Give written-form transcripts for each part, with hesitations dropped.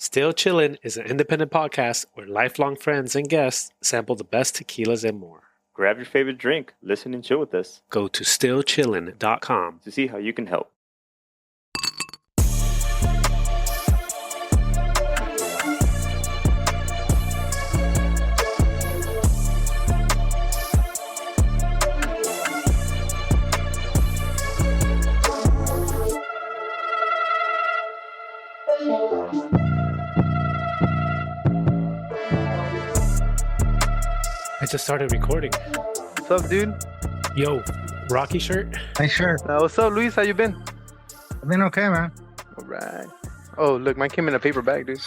Still Chillin' is an independent podcast where lifelong friends and guests sample the best tequilas and more. Grab your favorite drink, listen and chill with us Go to stillchillin.com. to see how you can help. I just started recording. What's up, dude? Yo, Rocky shirt? Hey, sure. What's up, Luis? How you been? I've been okay, man. All right. Oh, look, mine came in a paper bag, dude.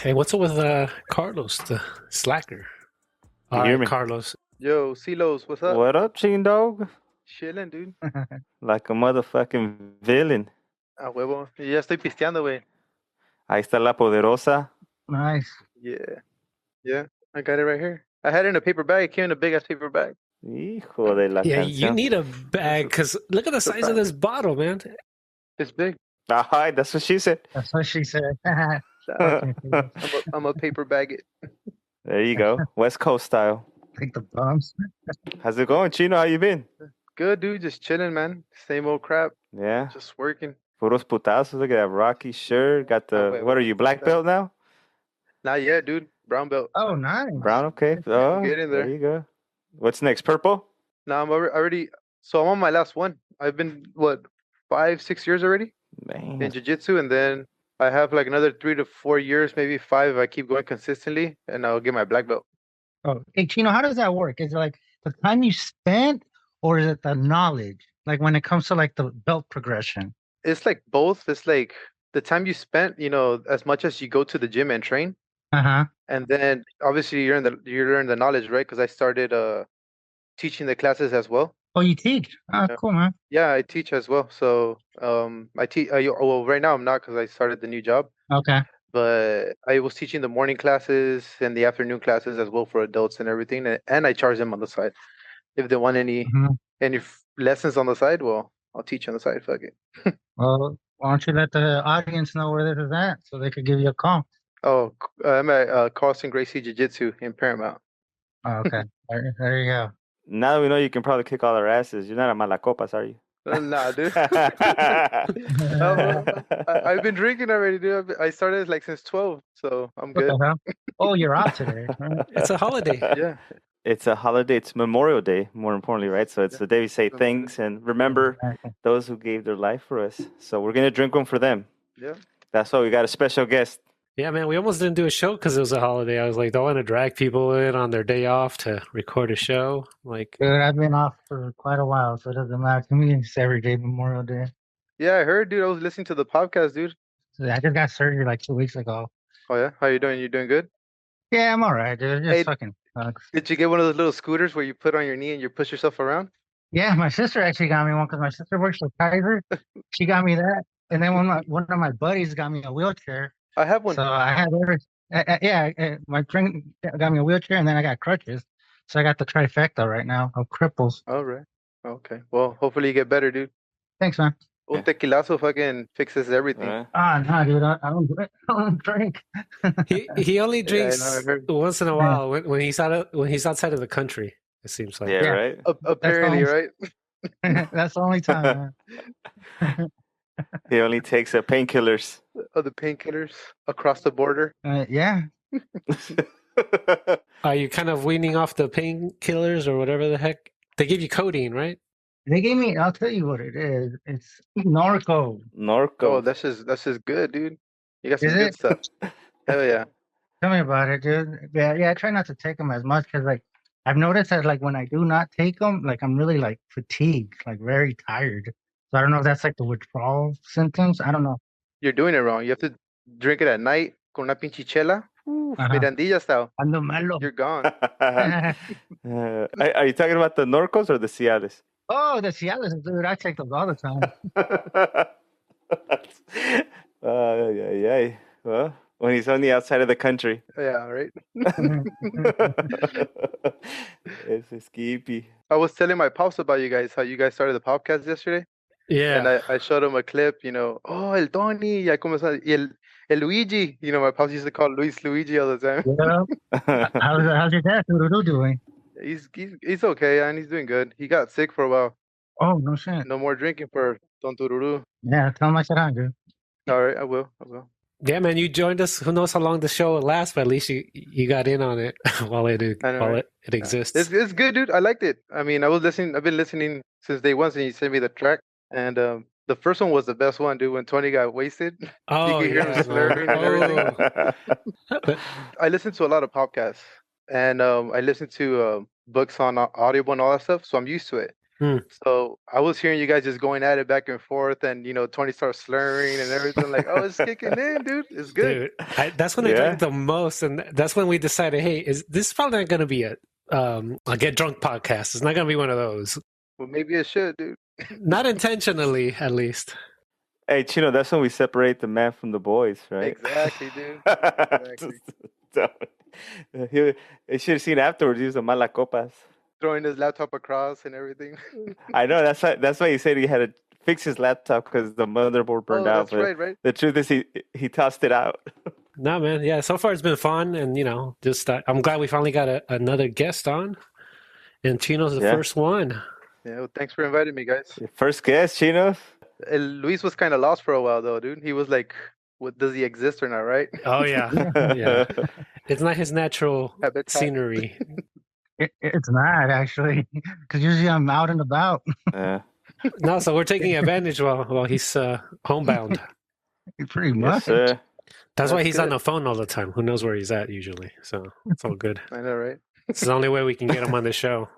Hey, what's up with Carlos, the slacker? You All hear right, me? Carlos. Yo, Silos, what's up? What up, Ching Dog? Chilling, dude. Like a motherfucking villain. A huevo. Ya estoy pisteando, güey. Ahí está la poderosa. Nice. Yeah, I got it right here. I had it in a paper bag. It came in a big-ass paper bag. Hijo de la Yeah, you canción. need a bag because look at the size of this bottle, man. It's big. Ay, that's what she said. That's what she said. I'm a paper bag it. There you go. West Coast style. Take the bumps. How's it going, Chino? How you been? Good, dude. Just chilling, man. Same old crap. Yeah. Just working. Puros putazos. Look at that Rocky shirt. Got the, wait, what are you, black belt now? Not yet, dude. Brown belt. Oh, nice. Brown, okay. Oh, Get in there. There you go. What's next? Purple? Now I'm already. So I'm on my last one. I've been, 5-6 years already in Man. jiu-jitsu, and then I have like another 3 to 4 years, maybe 5 if I keep going consistently, and I'll get my black belt. Oh, hey, Chino, how does that work? Is it like the time you spent, or is it the knowledge? Like when it comes to like the belt progression? It's like both. It's like the time you spent, as much as you go to the gym and train, Uh-huh. and then obviously you learn the knowledge, right? Because I started teaching the classes as well. Oh, you teach? Oh, Yeah. cool, man. Yeah, I teach as well. So I teach. Well, right now I'm not because I started the new job. Okay. But I was teaching the morning classes and the afternoon classes as well for adults and everything, and I charge them on the side. If they want any Mhm. lessons on the side, well, I'll teach on the side. Fuck it. Well, why don't you let the audience know where this is at so they could give you a call? Oh, I'm at Carlson Gracie Jiu-Jitsu in Paramount. Oh, okay. There you go. Now that we know you can probably kick all our asses, you're not a malacopas, are you? Nah, dude. I've been drinking already, dude. I started like since 12, so I'm What good. the hell? Oh, you're out today. Right? It's a holiday. Yeah. It's a holiday. It's Memorial Day, more importantly, right? So it's the day we say thanks and remember Exactly. those who gave their life for us. So we're going to drink one for them. Yeah. That's why we got a special guest. Yeah, man, we almost didn't do a show because it was a holiday. I was like, don't want to drag people in on their day off to record a show. Like, Dude, I've been off for quite a while, so it doesn't matter to me. It's every day Memorial Day. Yeah, I heard, dude. I was listening to the podcast, dude. So I just got surgery like 2 weeks ago. Oh yeah, how you doing? You doing good? Yeah, I'm all right, dude. It just Hey, fucking sucks. Did you get one of those little scooters where you put on your knee and you push yourself around? Yeah, my sister actually got me one because my sister works for Kaiser. She got me that, and then one of my buddies got me a wheelchair. I have one. So I had my friend got me a wheelchair, and then I got crutches. So I got the trifecta right now of cripples. All right. Okay. Well, hopefully you get better, dude. Thanks, man. Un tequilazo fucking fixes everything. Ah, no, dude, I don't drink. he only Yeah, I drinks know, I heard. once in a while when he's outside of the country, it seems like. Yeah, Yeah. right? Apparently, almost- right? That's the only time. Man. He only takes painkillers. The painkillers across the border. Yeah. Are you kind of weaning off the painkillers or whatever the heck? They give you codeine, right? They gave me. I'll tell you what it is. It's Norco. Oh, Norco. that's just good, dude. You got some Is good it? stuff. Hell yeah. Tell me about it, dude. Yeah. I try not to take them as much because, like, I've noticed that, like, when I do not take them, like, I'm really like fatigued, like, very tired. So I don't know if that's like the withdrawal symptoms. I don't know. You're doing it wrong. You have to drink it at night con una pinche chela. Uh-huh. Mirandilla style. Ando malo. You're gone. Are you talking about the Norcos or the Cialis? Oh, the Cialis, dude. I take those all the time. Yeah. Well, when he's on the outside of the country. Yeah, right. It's skippy. I was telling my pops about you guys, how you guys started the podcast yesterday. Yeah. And I showed him a clip, oh, el Tony, ya comenzó. El Luigi. You know, my pops used to call Luis Luigi all the time. Yeah. How's your dad doing? He's okay, and he's doing good. He got sick for a while. Oh, no shit. No more drinking for Don Tururu. Yeah, tell him I said hi, dude. All right, I will. Yeah, man, you joined us. Who knows how long the show will last, but at least you got in on it while I know, right? it exists. It's good, dude. I liked it. I mean, I've been listening since day one, since you sent me the track, and the first one was the best one, dude. When Tony got wasted, Oh, you could hear yeah, him slurring and everything. But I listen to a lot of podcasts, and I listen to books on Audible and all that stuff, so I'm used to it. So I was hearing you guys just going at it back and forth, and Tony starts slurring and everything. Like, oh, it's kicking in, dude. It's good. dude, that's when I drank the most, and that's when we decided, hey, this is probably not going to be a get drunk podcast. It's not going to be one of those. Well, maybe it should, dude. Not intentionally, at least. Hey, Chino, that's when we separate the man from the boys, right? Exactly, dude. Exactly. He should have seen afterwards. He was a malacopas. Throwing his laptop across and everything. I know. That's why he said he had to fix his laptop because the motherboard burned out. That's right. The truth is he tossed it out. No, man. Yeah, so far it's been fun, and just I'm glad we finally got another guest on, and Chino's the first one. Yeah, well, thanks for inviting me, guys. Your first guest, Chino. Luis was kind of lost for a while, though, dude. He was like, "What does he exist or not?" Right? Oh yeah, yeah. It's not his natural scenery. It's not actually, because usually I'm out and about. No, so we're taking advantage while he's homebound. Pretty much. Yes, That's why he's on the phone all the time. Who knows where he's at usually? So it's all good. I know, right? It's the only way we can get him on the show.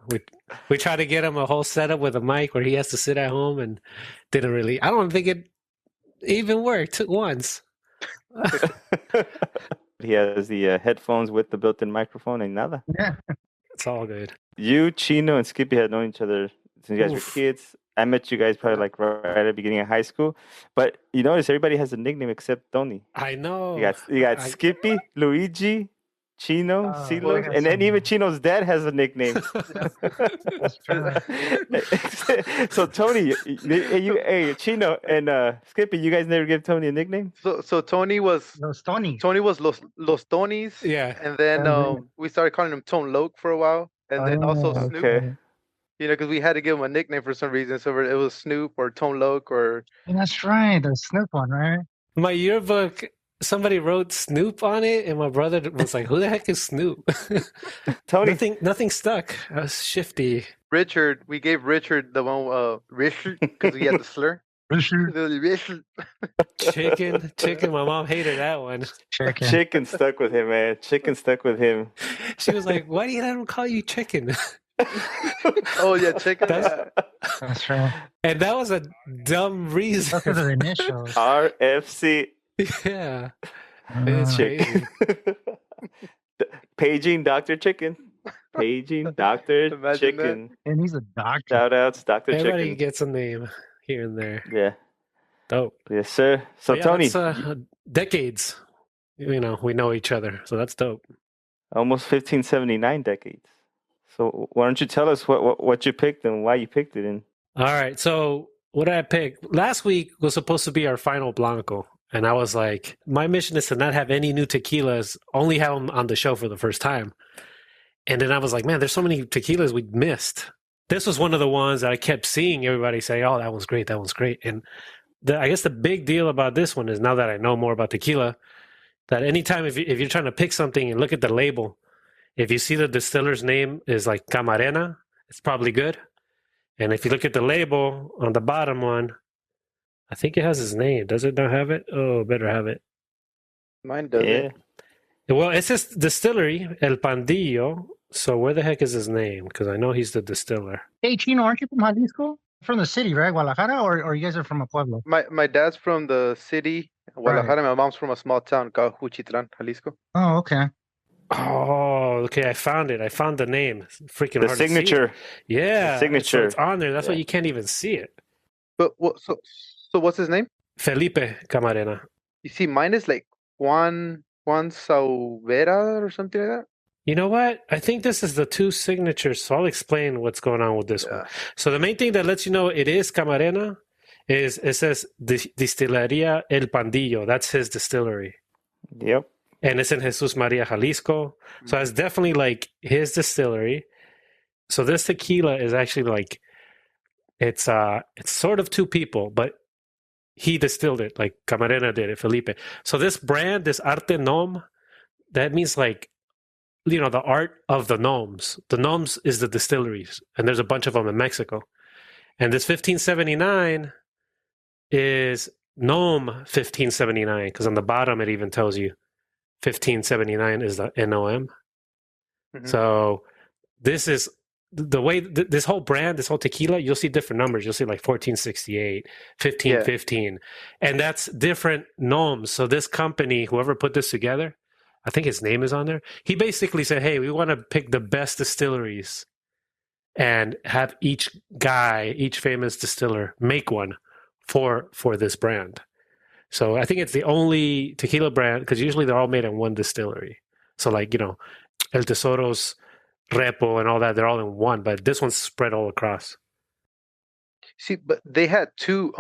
We try to get him a whole setup with a mic where he has to sit at home, and didn't really. I don't think it even worked once. He has the headphones with the built-in microphone and nada. Yeah. It's all good. You, Chino, and Skippy had known each other since you guys were kids. I met you guys probably like right at the beginning of high school. But you notice everybody has a nickname except Tony. I know. You got Skippy, Luigi, Chino, Silos, and then even Chino's dad has a nickname. That's true. So Tony, hey Chino and Skippy, you guys never give Tony a nickname? So Tony was Los Tony. Tony was Los Tonys. Yeah. And then we started calling him Tone Loke for a while, and then also Snoop. Okay. Because we had to give him a nickname for some reason. So it was Snoop or Tone Loke or. And that's right. The Snoop one, right? My yearbook, somebody wrote Snoop on it, and my brother was like, "Who the heck is Snoop?" Tony, nothing stuck. I was shifty. Richard, we gave Richard the one Richard because he had the slur. Richard. Chicken. My mom hated that one. Chicken stuck with him, man. Chicken stuck with him. She was like, "Why do you let him call you Chicken?" Oh yeah, Chicken. That's right. And that was a dumb reason. Look at the initials. RFC. Yeah. It's crazy. Paging Dr. Chicken. Paging Dr. Chicken. That. And he's a doctor. Shout outs, Dr. Everybody Chicken. gets a name here and there. Yeah. Dope. Yes, sir. So yeah, Tony. Decades. We know each other. So that's dope. Almost 1579 decades. So why don't you tell us what you picked and why you picked it? All right. So what did I pick? Last week was supposed to be our final Blanco. And I was like, my mission is to not have any new tequilas, only have them on the show for the first time. And then I was like, man, there's so many tequilas we missed. This was one of the ones that I kept seeing everybody say, oh, that one's great. That one's great. And I guess the big deal about this one is, now that I know more about tequila, that anytime if you're trying to pick something and look at the label, if you see the distiller's name is like Camarena, it's probably good. And if you look at the label on the bottom one, I think it has his name. Does it not have it? Oh, better have it. Mine doesn't. Yeah. Well, it says distillery, El Pandillo. So where the heck is his name? Because I know he's the distiller. Hey, Chino, aren't you from Jalisco? From the city, right? Guadalajara, or you guys are from a pueblo? My dad's from the city, Guadalajara. My mom's from a small town called Juchitlan, Jalisco. Oh, okay. Oh, okay. I found it. I found the name. It's freaking The hard signature. to see. Yeah. The signature. So it's on there. That's why you can't even see it. But so what's his name? Felipe Camarena. You see, mine is like Juan Sauvera or something like that. You know what? I think this is the two signatures, so I'll explain what's going on with this one. So the main thing that lets you know it is Camarena it says Distillería El Pandillo. That's his distillery. Yep. And it's in Jesus Maria, Jalisco. So it's definitely like his distillery. So this tequila is actually like it's sort of two people, but he distilled it, like Camarena did it, Felipe. So this brand, this ArteNOM, that means like, you know, the art of the gnomes. The gnomes is the distilleries, and there's a bunch of them in Mexico. And this 1579 is Gnome 1579, because on the bottom it even tells you 1579 is the NOM. So this is the way this whole brand, this whole tequila, you'll see different numbers. You'll see like 1468, 1515, and that's different gnomes. So this company, whoever put this together, I think his name is on there. He basically said, hey, we want to pick the best distilleries and have each famous distiller make one for this brand. So I think it's the only tequila brand, because usually they're all made in one distillery. So like, you know, El Tesoro's Repo and all that, they're all in one, but this one's spread all across. See, but they had two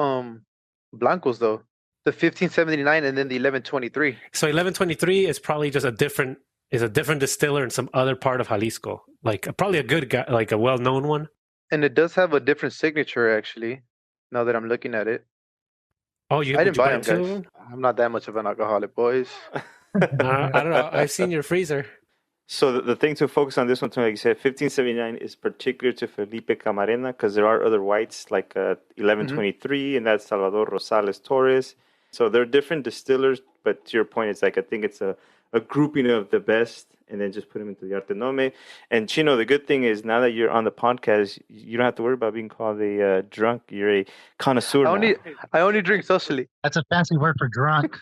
Blancos though. The 1579 and then the 1123. So 1123 is probably just a different distiller in some other part of Jalisco. Like probably a good guy, like a well-known one. And it does have a different signature actually, now that I'm looking at it. Oh, I didn't buy them, guys. Them? I'm not that much of an alcoholic, boys. I don't know. I've seen your freezer. So the thing to focus on this one, too, like you said, 1579 is particular to Felipe Camarena, because there are other whites like 1123, and that's Salvador Rosales Torres. So they're different distillers, but to your point, it's like I think it's a grouping of the best, and then just put them into the ArteNOM. And Chino, the good thing is now that you're on the podcast, you don't have to worry about being called a drunk. You're a connoisseur. I only drink socially. That's a fancy word for drunk.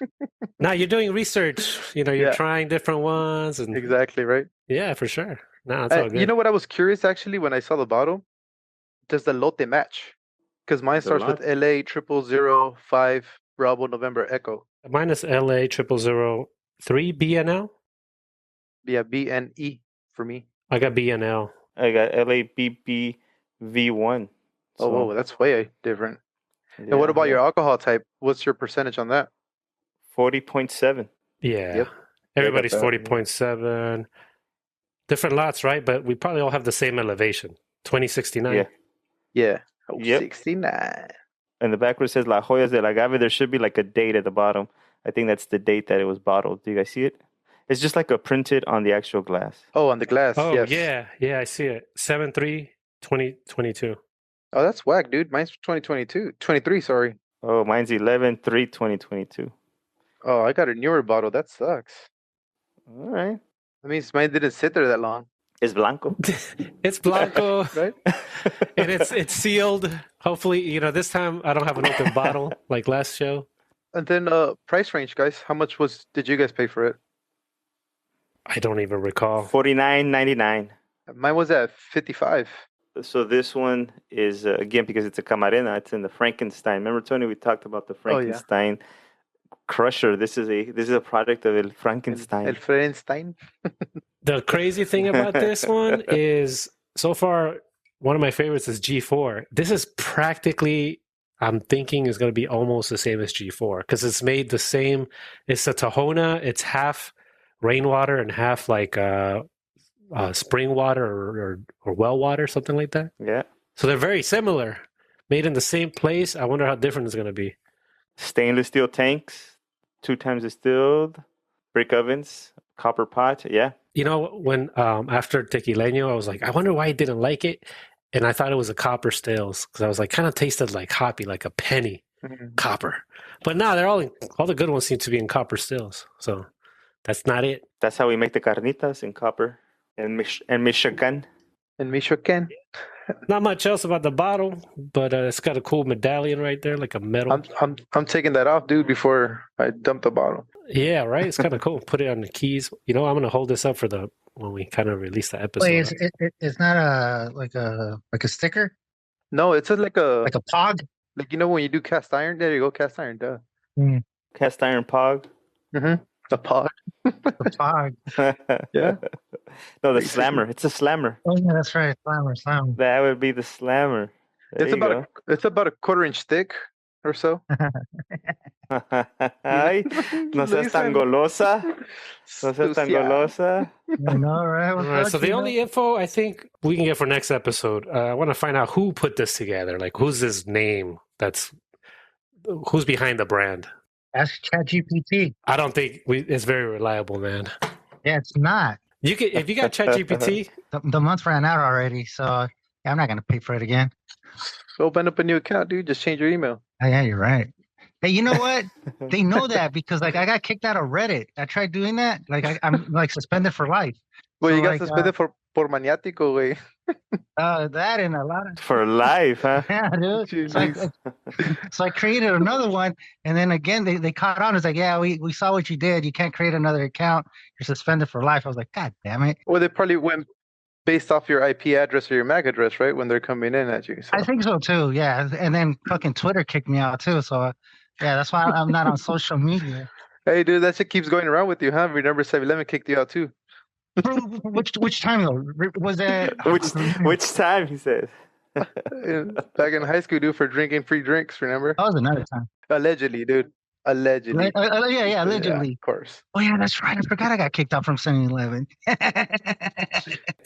Now you're doing research. You know, you're trying different ones. And exactly, right? Yeah, for sure. No, it's all good. You know what I was curious actually when I saw the bottle? Does the lote match? Because mine starts with LA 0005 Bravo November Echo. Mine is LA 0003 BNL. Yeah, BNE for me. I got BNL. I got LABBV1. So. Oh, that's way different. Yeah, and what about your alcohol type? What's your percentage on that? 40.7. Yeah. Yep. Everybody's 40.7. Different lots, right? But we probably all have the same elevation. 2069. Yeah. Yeah. Oh, yep. 69. And the back where it says La Joyas del Agave, there should be like a date at the bottom. I think that's the date that it was bottled. Do you guys see it? It's just like a printed on the actual glass. Oh, on the glass. Oh, yes. yeah. Yeah, I see it. 7/3/2022. Oh, that's whack, dude. Mine's 2022. 23, sorry. Oh, mine's 11/3/2022. Oh, I got a newer bottle. That sucks. All right. That means mine didn't sit there that long. It's Blanco. It's Blanco. Right? And it's sealed. Hopefully, you know, this time I don't have an open bottle like last show. And then price range, guys. How much did you guys pay for it? I don't even recall. $49.99. Mine was at $55. So this one is again, because it's a Camarena, it's in the Frankenstein. Remember, Tony, we talked about the Frankenstein crusher. This is a product of El Frankenstein. El Frankenstein. The crazy thing about this one is, so far, one of my favorites is G4. This is practically, I'm thinking, is going to be almost the same as G4, because it's made the same. It's a Tahona. It's half rainwater and half like spring water or well water, something like that. Yeah. So they're very similar, made in the same place. I wonder how different it's going to be. Stainless steel tanks, 2 times distilled, brick ovens, copper pot. Yeah. You know, when after Tequileño, I was like, I wonder why I didn't like it. And I thought it was a copper stills, because I was like, kind of tasted like hoppy, like a penny copper. But now they're all the good ones seem to be in copper stills. So that's not it. That's how we make the carnitas, in copper and Michoacan. In Michoacan. Not much else about the bottle, but it's got a cool medallion right there, like a medal. I'm taking that off, dude, before I dump the bottle. Yeah, right. It's kind of cool. Put it on the keys. You know, I'm gonna hold this up for when we kind of release the episode. Wait, it's not like a sticker? No, it's like a pog. Like, you know, when you do cast iron, there you go, cast iron, duh. Cast iron pog. Mm-hmm. The pog. The pog. Yeah. No, the slammer. It's a slammer. Oh yeah, that's right. Slammer. That would be the slammer. It's about a 1/4 inch thick, or so. Ay, no seas tan golosa. No seas tan golosa. I know, right? All right, so the only info I think we can get for next episode, I want to find out who put this together. Like, who's his name? Who's behind the brand? Ask ChatGPT. I don't think it's very reliable, man. Yeah, it's not. If you got ChatGPT, The month ran out already, so yeah, I'm not gonna pay for it again. Open up a new account, dude. Just change your email. Oh, yeah, you're right. Hey, you know what? They know that because like I got kicked out of Reddit. I tried doing that. Like I'm like suspended for life. Well, So, you got like, suspended por maniático, güey. That and a lot of for life, huh? yeah, dude. Jeez. So I created another one, and then again they caught on. It's like, yeah, we saw what you did. You can't create another account. You're suspended for life. I was like, God damn it. Well, they probably went based off your IP address or your MAC address, right? When they're coming in at you. So. I think so too. Yeah, and then fucking Twitter kicked me out too. So yeah, that's why I'm not on social media. Hey, dude, that shit keeps going around with you, huh? Remember 7-Eleven kicked you out too. Which time though? Was that Which time, he says. Back in high school, dude, for drinking free drinks, remember? That was another time. Allegedly, dude. Allegedly. Yeah, allegedly. Yeah, of course. Oh yeah, that's right. I forgot I got kicked out from 7-Eleven.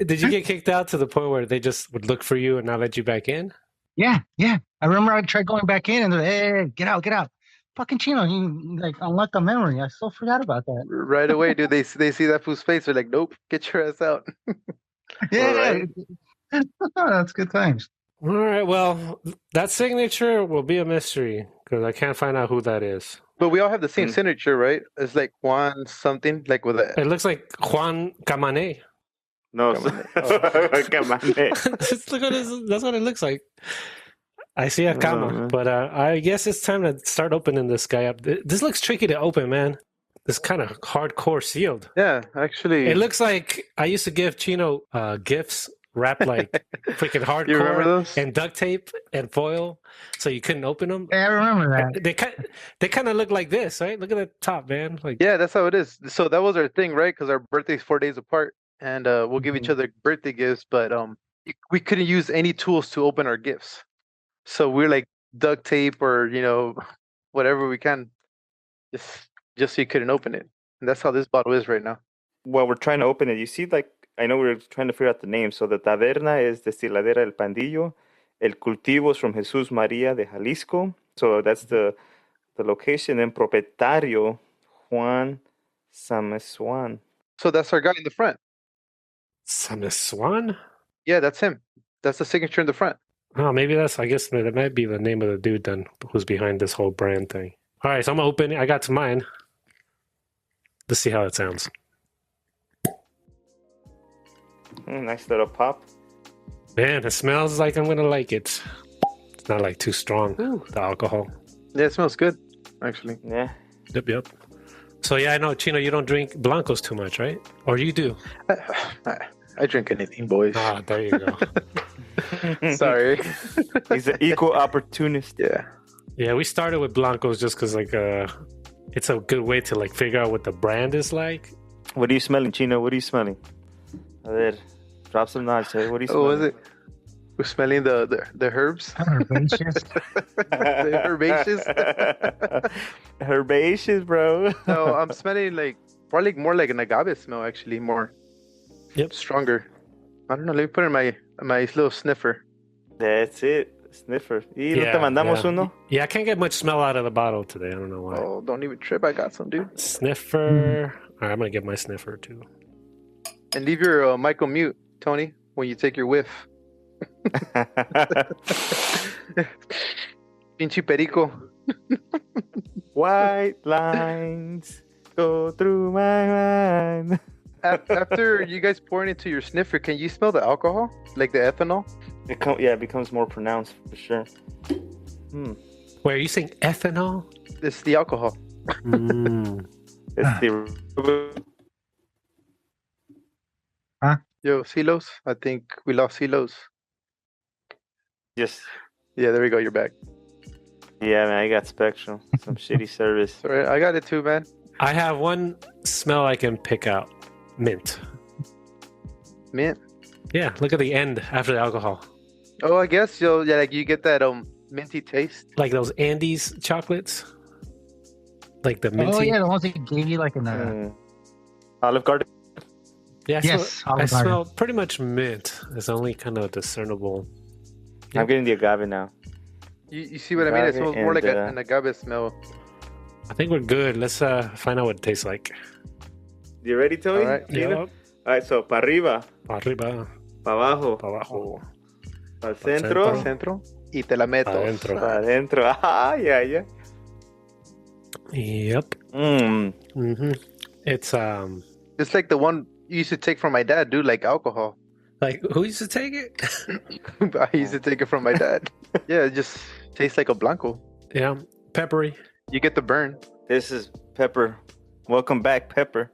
did you get kicked out to the point where they just would look for you and not let you back in? Yeah. I remember I tried going back in and they're like, hey, get out. Fucking Chino, you like unlocked a memory. I still forgot about that. Right away, dude. They see that fool's face. They're like, nope, get your ass out. Yeah. That's good times. All right, well, that signature will be a mystery because I can't find out who that is. But we all have the same signature, right? It's like Juan something, like with a... It looks like Juan Camane. No, That's what it looks like. I see a Kama, but I guess it's time to start opening this guy up. This looks tricky to open, man. This kind of hardcore sealed. Yeah, actually. It looks like I used to give Chino gifts wrapped like freaking hardcore. You remember those? And duct tape and foil, so you couldn't open them. Yeah, I remember that. They kind of look like this, right? Look at the top, man. Like, yeah, that's how it is. So that was our thing, right? Because our birthday's 4 days apart, and we'll give each other birthday gifts, but we couldn't use any tools to open our gifts. So we're like duct tape or whatever we can, just so you couldn't open it. And that's how this bottle is right now. Well, we're trying to open it. You see, like, I know we're trying to figure out the name. So the taberna is Destiladera El Pandillo. El Cultivo is from Jesús María de Jalisco. So that's the location. And Propietario, Juan Samesuan. So that's our guy in the front. Samesuan? Yeah, that's him. That's the signature in the front. Oh, maybe I guess that might be the name of the dude then who's behind this whole brand thing. All right, so I'm going to open it. I got to mine. Let's see how it sounds. Nice little pop. Man, it smells like I'm going to like it. It's not like too strong, the alcohol. Yeah, it smells good, actually. Yeah. Yep. So, yeah, I know, Chino, you don't drink Blancos too much, right? Or you do? I drink anything, boys. Ah, there you go. Sorry. He's an equal opportunist. Yeah. Yeah, we started with Blancos just because, like, it's a good way to, like, figure out what the brand is like. What are you smelling, Chino? What are you smelling? A ver, drop some knowledge. What are you smelling? What was it? We're smelling the herbs. Herbaceous. The herbaceous. Herbaceous, bro. No, I'm smelling probably more like an agave smell, actually, more. Yep. Stronger. I don't know. Let me put in my little sniffer. That's it. Sniffer. ¿Y no te mandamos uno? Yeah, I can't get much smell out of the bottle today. I don't know why. Oh, don't even trip. I got some, dude. Sniffer. All right, I'm going to get my sniffer, too. And leave your mic on mute, Tony, when you take your whiff. Pinche perico. White lines go through my mind. After you guys pour it into your sniffer, can you smell the alcohol? Like the ethanol? It becomes more pronounced for sure. Wait, are you saying ethanol? It's the alcohol. It's the... Huh? Yo, Silos? I think we lost Silos. Yes. Yeah, there we go. You're back. Yeah, man, I got Spectrum. Some shitty service. All right, I got it too, man. I have one smell I can pick out. Mint. Mint? Yeah, look at the end after the alcohol. Oh, I guess you get that minty taste. Like those Andes chocolates, like the minty. Oh yeah, the ones that gave you like in the Olive Garden. Yeah, yes, I Olive Garden. smell pretty much mint. It's only kind of discernible. I'm getting the agave now. You see what I mean? It smells more like an agave smell. I think we're good. Let's find out what it tastes like. You ready, Toby? All right. Yep. All right, so para arriba, Arriba, para abajo, para abajo, para centro, Centro. Y te la meto. adentro. para adentro. Ah, yeah. Yep. It's It's like the one you used to take from my dad, dude, like alcohol. like, who used to take it? I used to take it from my dad. Yeah, it just tastes like a Blanco. Yeah, peppery. You get the burn. This is Pepper. Welcome back, Pepper.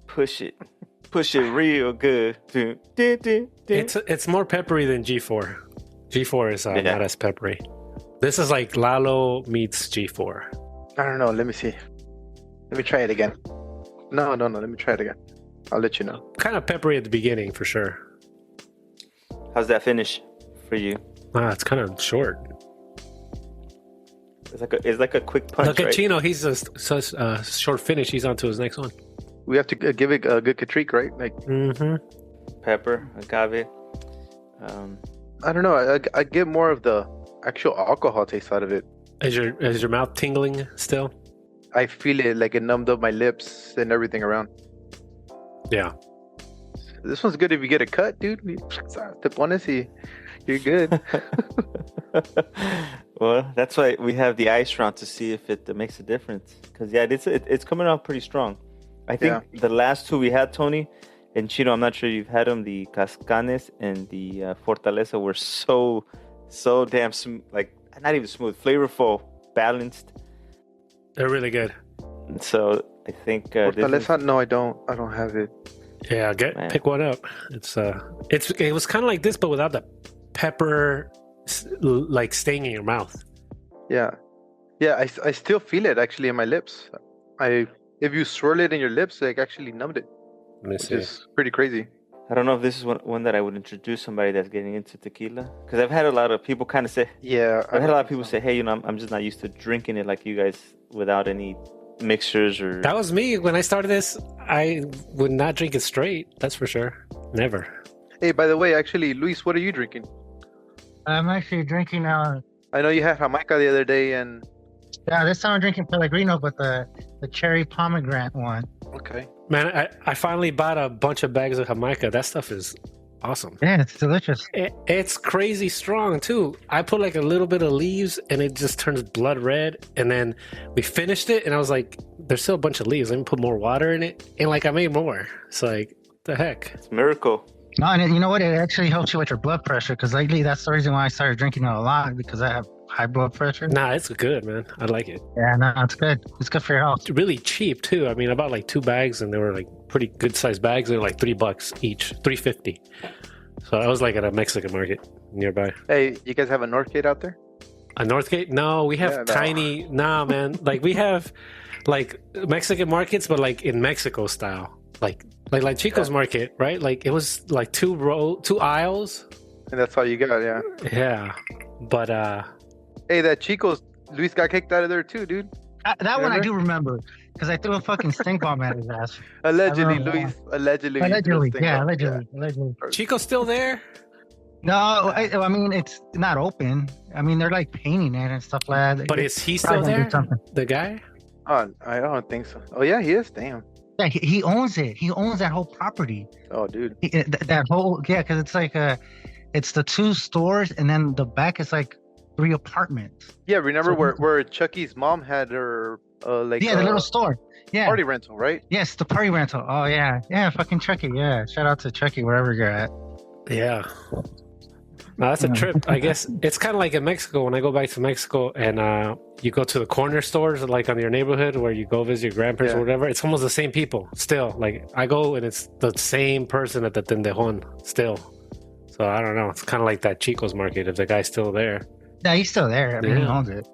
Push it real good. It's more peppery than G4. G4 is not as peppery. This is like Lalo meets G4. I don't know. Let me see. Let me try it again. No. Let me try it again. I'll let you know. Kind of peppery at the beginning for sure. How's that finish for you? It's kind of short. It's like a quick punch. Look at right? Chino. He's such a short finish. He's on to his next one. We have to give it a good critique, right? Like, Pepper, agave. I don't know. I get more of the actual alcohol taste out of it. Is your mouth tingling still? I feel it like it numbed up my lips and everything around. Yeah. This one's good if you get a cut, dude. Te pones y you're good. Well, that's why we have the ice round to see if it makes a difference. Because it's coming off pretty strong. I think the last two we had, Tony and Chino, I'm not sure you've had them. The Cascanes and the Fortaleza were so damn like not even smooth, flavorful, balanced. They're really good. So I think Fortaleza. No, I don't have it. Yeah, pick one up. It was kind of like this, but without the pepper like staying in your mouth. Yeah. I still feel it actually in my lips. If you swirl it in your lips, like actually numbed it. Which is pretty crazy. I don't know if this is one that I would introduce somebody that's getting into tequila, because I've had a lot of people kind of say, I've had a lot of people say, hey, I'm just not used to drinking it like you guys without any mixtures or. That was me when I started this. I would not drink it straight. That's for sure. Never. Hey, by the way, actually, Luis, what are you drinking? I'm actually drinking I know you had Jamaica the other day, and this time I'm drinking Pellegrino, but the cherry pomegranate one. Okay. Man, I finally bought a bunch of bags of Jamaica. That stuff is awesome. Yeah, it's delicious. It's crazy strong too. I put like a little bit of leaves and it just turns blood red. And then we finished it and I was like, there's still a bunch of leaves. Let me put more water in it. And like I made more. It's like, what the heck? It's a miracle. No, and you know what? It actually helps you with your blood pressure, because lately that's the reason why I started drinking it a lot, because I have high blood pressure. Nah, it's good, man. I like it. Yeah, no, it's good. It's good for your health. It's really cheap too. I mean, I bought like 2 bags and they were like pretty good sized bags. They were like $3 each, $3.50. So I was like at a Mexican market nearby. Hey, you guys have a Northgate out there? A Northgate? No, we have tiny. Nah, man. Like we have like Mexican markets, but like in Mexico style. Like Chico's market, right? Like it was like 2 aisles. And that's all you got, yeah. Yeah. But hey, that Chico's, Luis got kicked out of there too, dude. That one I do remember, because I threw a fucking stink bomb at his ass. Allegedly, Luis. Allegedly. Yeah, allegedly. Chico's still there? No, I mean, it's not open. I mean, they're like painting it and stuff like that. But is he still there? The guy? Oh, I don't think so. Oh, yeah, he is. Damn. Yeah, he owns it. He owns that whole property. Oh, dude. That whole, because it's like it's the 2 stores, and then the back is like 3 apartments. Yeah, remember where Chucky's mom had her the little store. Yeah. Party rental, right? Yes, the party rental. Oh yeah. Yeah, fucking Chucky. Yeah. Shout out to Chucky wherever you're at. Yeah. No, that's a trip. I guess it's kind of like in Mexico. When I go back to Mexico and you go to the corner stores, like on your neighborhood where you go visit your grandparents or whatever, it's almost the same people still. Like I go and it's the same person at the Tendejon still. So I don't know. It's kind of like that Chico's market if the guy's still there. Yeah, he's still there. I mean, he owns it.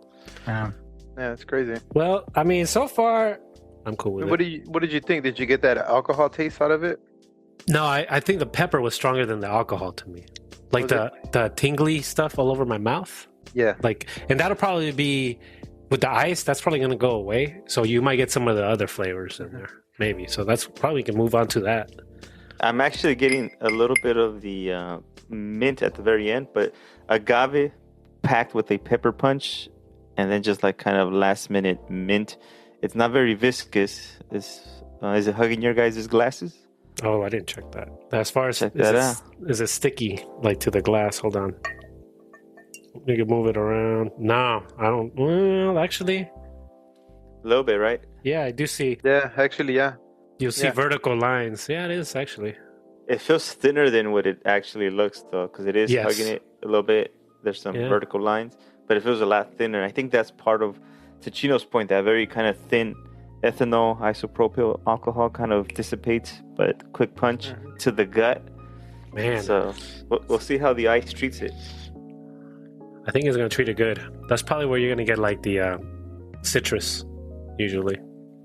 Yeah, it's crazy. Well, I mean, so far, I'm cool with it. What did you think? Did you get that alcohol taste out of it? No, I think the pepper was stronger than the alcohol to me. Like the tingly stuff all over my mouth. Yeah. And that'll probably be with the ice. That's probably going to go away. So you might get some of the other flavors in there, maybe. So that's probably can move on to that. I'm actually getting a little bit of the mint at the very end, but agave packed with a pepper punch, and then just like kind of last minute mint. It's not very viscous. Is it hugging your guys' glasses? Oh, I didn't check that. As far as Check that out. Is it sticky like to the glass? Hold on. You can move it around. No, I don't. Well, actually, A little bit, right? yeah, I do see. Yeah, actually, yeah. You'll see Yeah. vertical lines. Yeah, it is actually. It feels thinner than what it actually looks, though, because it is Yes. hugging it a little bit. There's some Yeah. vertical lines, but it feels a lot thinner. I think that's part of, to Chino's point, that very kind of thin ethanol isopropyl alcohol kind of dissipates, but quick punch to the gut. Man, So we'll see how the ice treats it. I think it's gonna treat it good. That's probably where you're gonna get like the citrus, usually.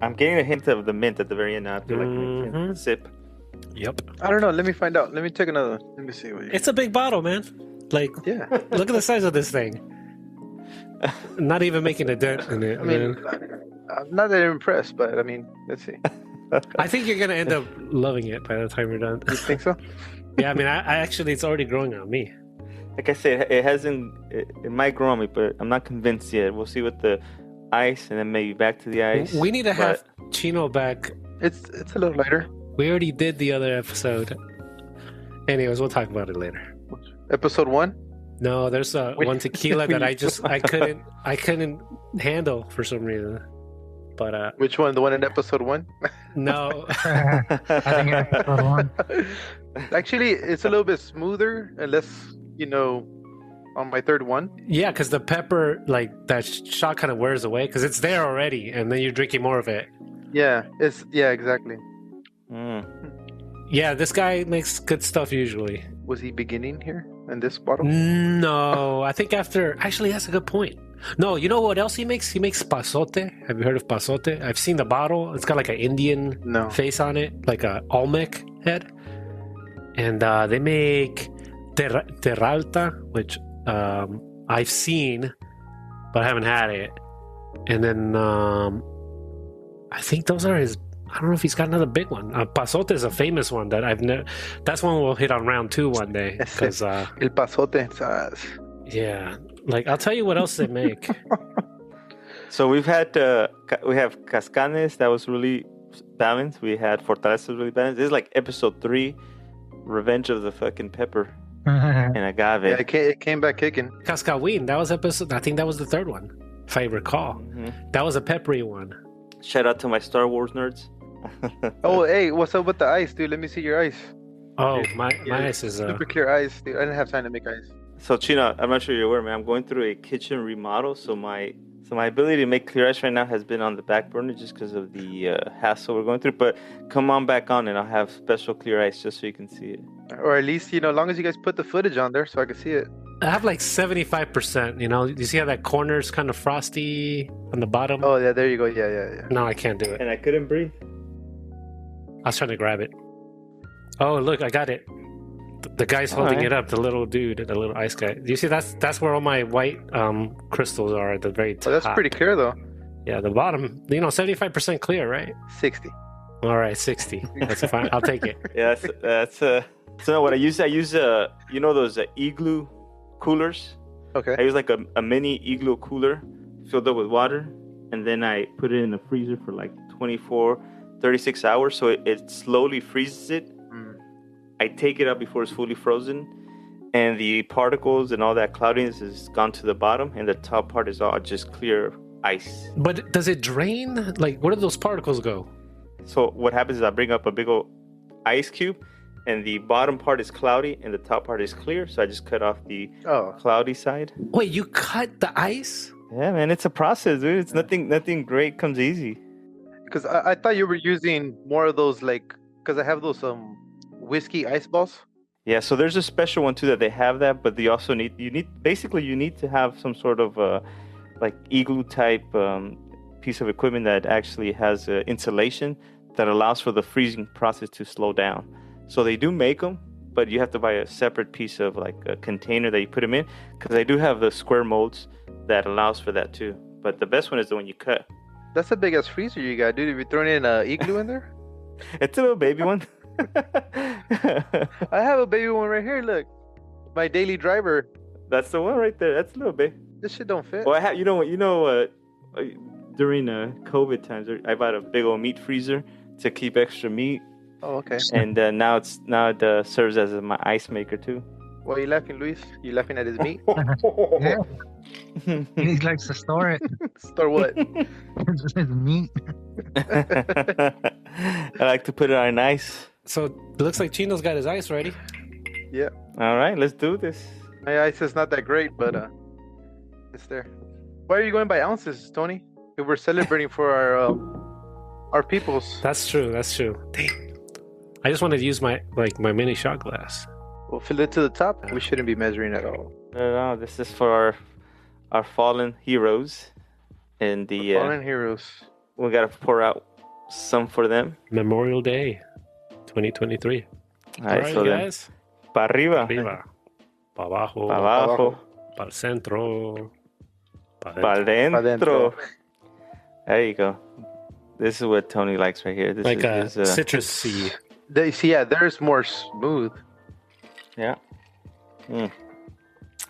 I'm getting a hint of the mint at the very end now. I feel like making a sip. Yep. I don't know. Let me find out. Let me take another. Let me see what you. It's a big bottle, man. Like, Yeah. look at the size of this thing. Not even making a dent in it. I mean, man. I'm not that impressed, but I mean, let's see. I think you're gonna end up loving it by the time you're done. You think so? Yeah, I mean, I actually, it's already growing on me. Like I said, it hasn't. It might grow on me, but I'm not convinced yet. We'll see with the ice, and then maybe back to the ice. We need to have Chino back. It's a little lighter. We already did the other episode. Anyways, we'll talk about it later. Episode 1. No, there's one tequila that I couldn't handle for some reason. But Which one? The one in episode 1? no. I think episode 1. Actually, it's a little bit smoother, unless on my third one. Yeah, because the pepper, like that shot, kind of wears away because it's there already, and then you're drinking more of it. Yeah, exactly. Yeah, this guy makes good stuff usually. Was he beginning here in this bottle? No, I think after. Actually, that's a good point. No, you know what else he makes? He makes pasote. Have you heard of pasote? I've seen the bottle. It's got like an Indian No. face on it, like a Olmec head. And they make Terralta, which I've seen, but I haven't had it. And then I think those are his. I don't know if he's got another big one. Pasote is a famous one that I've never. That's one we'll hit on round 2 one day. Because El pasote. yeah, like I'll tell you what else they make. So we have Cascanes that was really balanced. We had Fortaleza really balanced. This is like episode 3, Revenge of the fucking Pepper and Agave. Yeah, it came back kicking. Cascawin, that was episode. I think that was the 3rd one, if I recall. That was a peppery one. Shout out to my Star Wars nerds. Oh, hey, what's up with the ice, dude? Let me see your ice. Oh, my ice is Super clear ice, dude. I didn't have time to make ice. So Chino, I'm not sure you're aware, man. I'm going through a kitchen remodel, so my ability to make clear ice right now has been on the back burner just because of the hassle we're going through. But come on back on, and I'll have special clear ice just so you can see it. Or at least, as long as you guys put the footage on there so I can see it. I have like 75%. You see how that corner's kind of frosty on the bottom? Oh, yeah, there you go. Yeah. No, I can't do it. And I couldn't breathe. I was trying to grab it. Oh, look, I got it. The guy's holding it up, the little dude, the little ice guy. Do you see that's where all my white crystals are at the very top. Oh, that's pretty clear, though. Yeah, the bottom, 75% clear, right? 60. All right, 60. That's fine. I'll take it. Yeah, that's so what I use those igloo coolers. Okay. I use like a mini igloo cooler filled up with water, and then I put it in the freezer for like 36 hours, so it slowly freezes it. I take it out before it's fully frozen, and the particles and all that cloudiness is gone to the bottom, and the top part is all just clear ice. But does it drain? Like, where do those particles go? So what happens is I bring up a big old ice cube, and the bottom part is cloudy, and the top part is clear, so I just cut off the cloudy side. Wait, you cut the ice? Yeah, man, it's a process, dude. It's nothing great comes easy. Because I thought you were using more of those, because I have those whiskey ice balls. Yeah, so there's a special one too that they have that, but they also need to have some sort of like igloo type piece of equipment that actually has insulation that allows for the freezing process to slow down. So they do make them, but you have to buy a separate piece of like a container that you put them in, because they do have the square molds that allows for that too. But the best one is the one you cut. That's a big ass freezer you got, dude. If you're throwing in an igloo in there. It's a little baby one. I have a baby one right here. Look, my daily driver. That's the one right there. That's a little big. This shit don't fit. Well, I have. During COVID times, I bought a big old meat freezer to keep extra meat. Oh, okay. And now it serves as my ice maker too. Why are you laughing, Luis? You laughing at his meat? Yeah. He likes to store it. Store what? His meat. I like to put it on ice. So it looks like Chino's got his ice ready. Yeah. All right, let's do this. My ice is not that great, but it's there. Why are you going by ounces, Tony? If we're celebrating for our peoples. That's true. That's true. Dang. I just wanted to use my mini shot glass. We'll fill it to the top. We shouldn't be measuring at all. No, this is for our fallen heroes, and the Fallen heroes. we gotta pour out some for them. Memorial Day, 2023. All right, so then, guys. pa arriba, Arriba, pa abajo, pa abajo, pa el centro, pa pa dentro. dentro. There you go. This is what Tony likes right here. This Like a is citrusy. There's more smooth. yeah.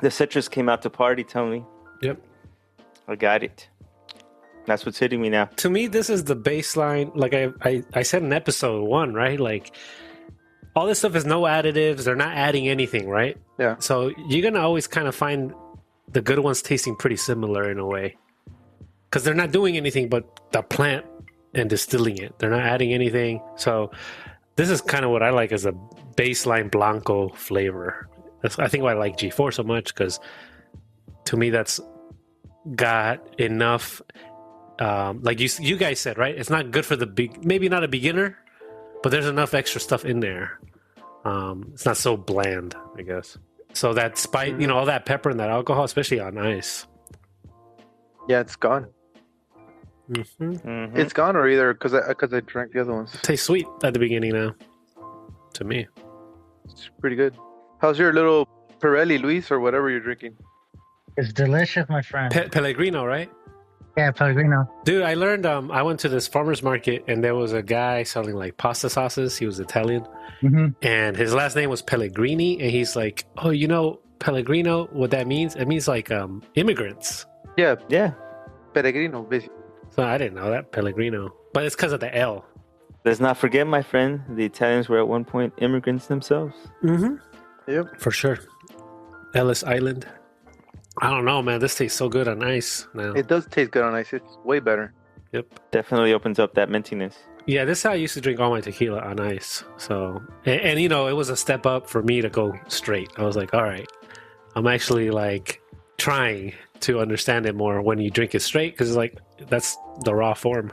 The citrus came out to party, Tony. Yep. I got it. That's what's hitting me now. To me, this is the baseline. Like I said in episode 1, right? Like all this stuff is no additives. They're not adding anything, right? Yeah. So you're gonna always kind of find the good ones tasting pretty similar in a way, because they're not doing anything but the plant and distilling it. They're not adding anything. So this is kind of what I like as a baseline Blanco flavor. I think why I like G4 so much, because to me that's got enough. Like you guys said, right? It's not good for maybe not a beginner, but there's enough extra stuff in there. It's not so bland, I guess. So that spice, all that pepper and that alcohol, especially on ice. Yeah, it's gone. Mm-hmm. It's gone, or either because I drank the other ones. Tastes sweet at the beginning now, to me. It's pretty good. How's your little Pirelli, Luis, or whatever you're drinking? It's delicious, my friend. Pellegrino, right? Yeah, Pellegrino. Dude, I learned, I went to this farmer's market and there was a guy selling like pasta sauces. He was Italian. Mm-hmm. And his last name was Pellegrini. And he's like, oh, Pellegrino, what that means? It means like immigrants. Yeah, Yeah. Pellegrino, basically. So I didn't know that, Pellegrino. But it's because of the L. Let's not forget, my friend, the Italians were at one point immigrants themselves. Mm-hmm. Yep. For sure. Ellis Island. I don't know, man. This tastes so good on ice now. It does taste good on ice. It's way better. Yep. Definitely opens up that mintiness. Yeah, this is how I used to drink all my tequila on ice. So, and it was a step up for me to go straight. I was like, all right, I'm actually like trying to understand it more when you drink it straight, because like that's the raw form.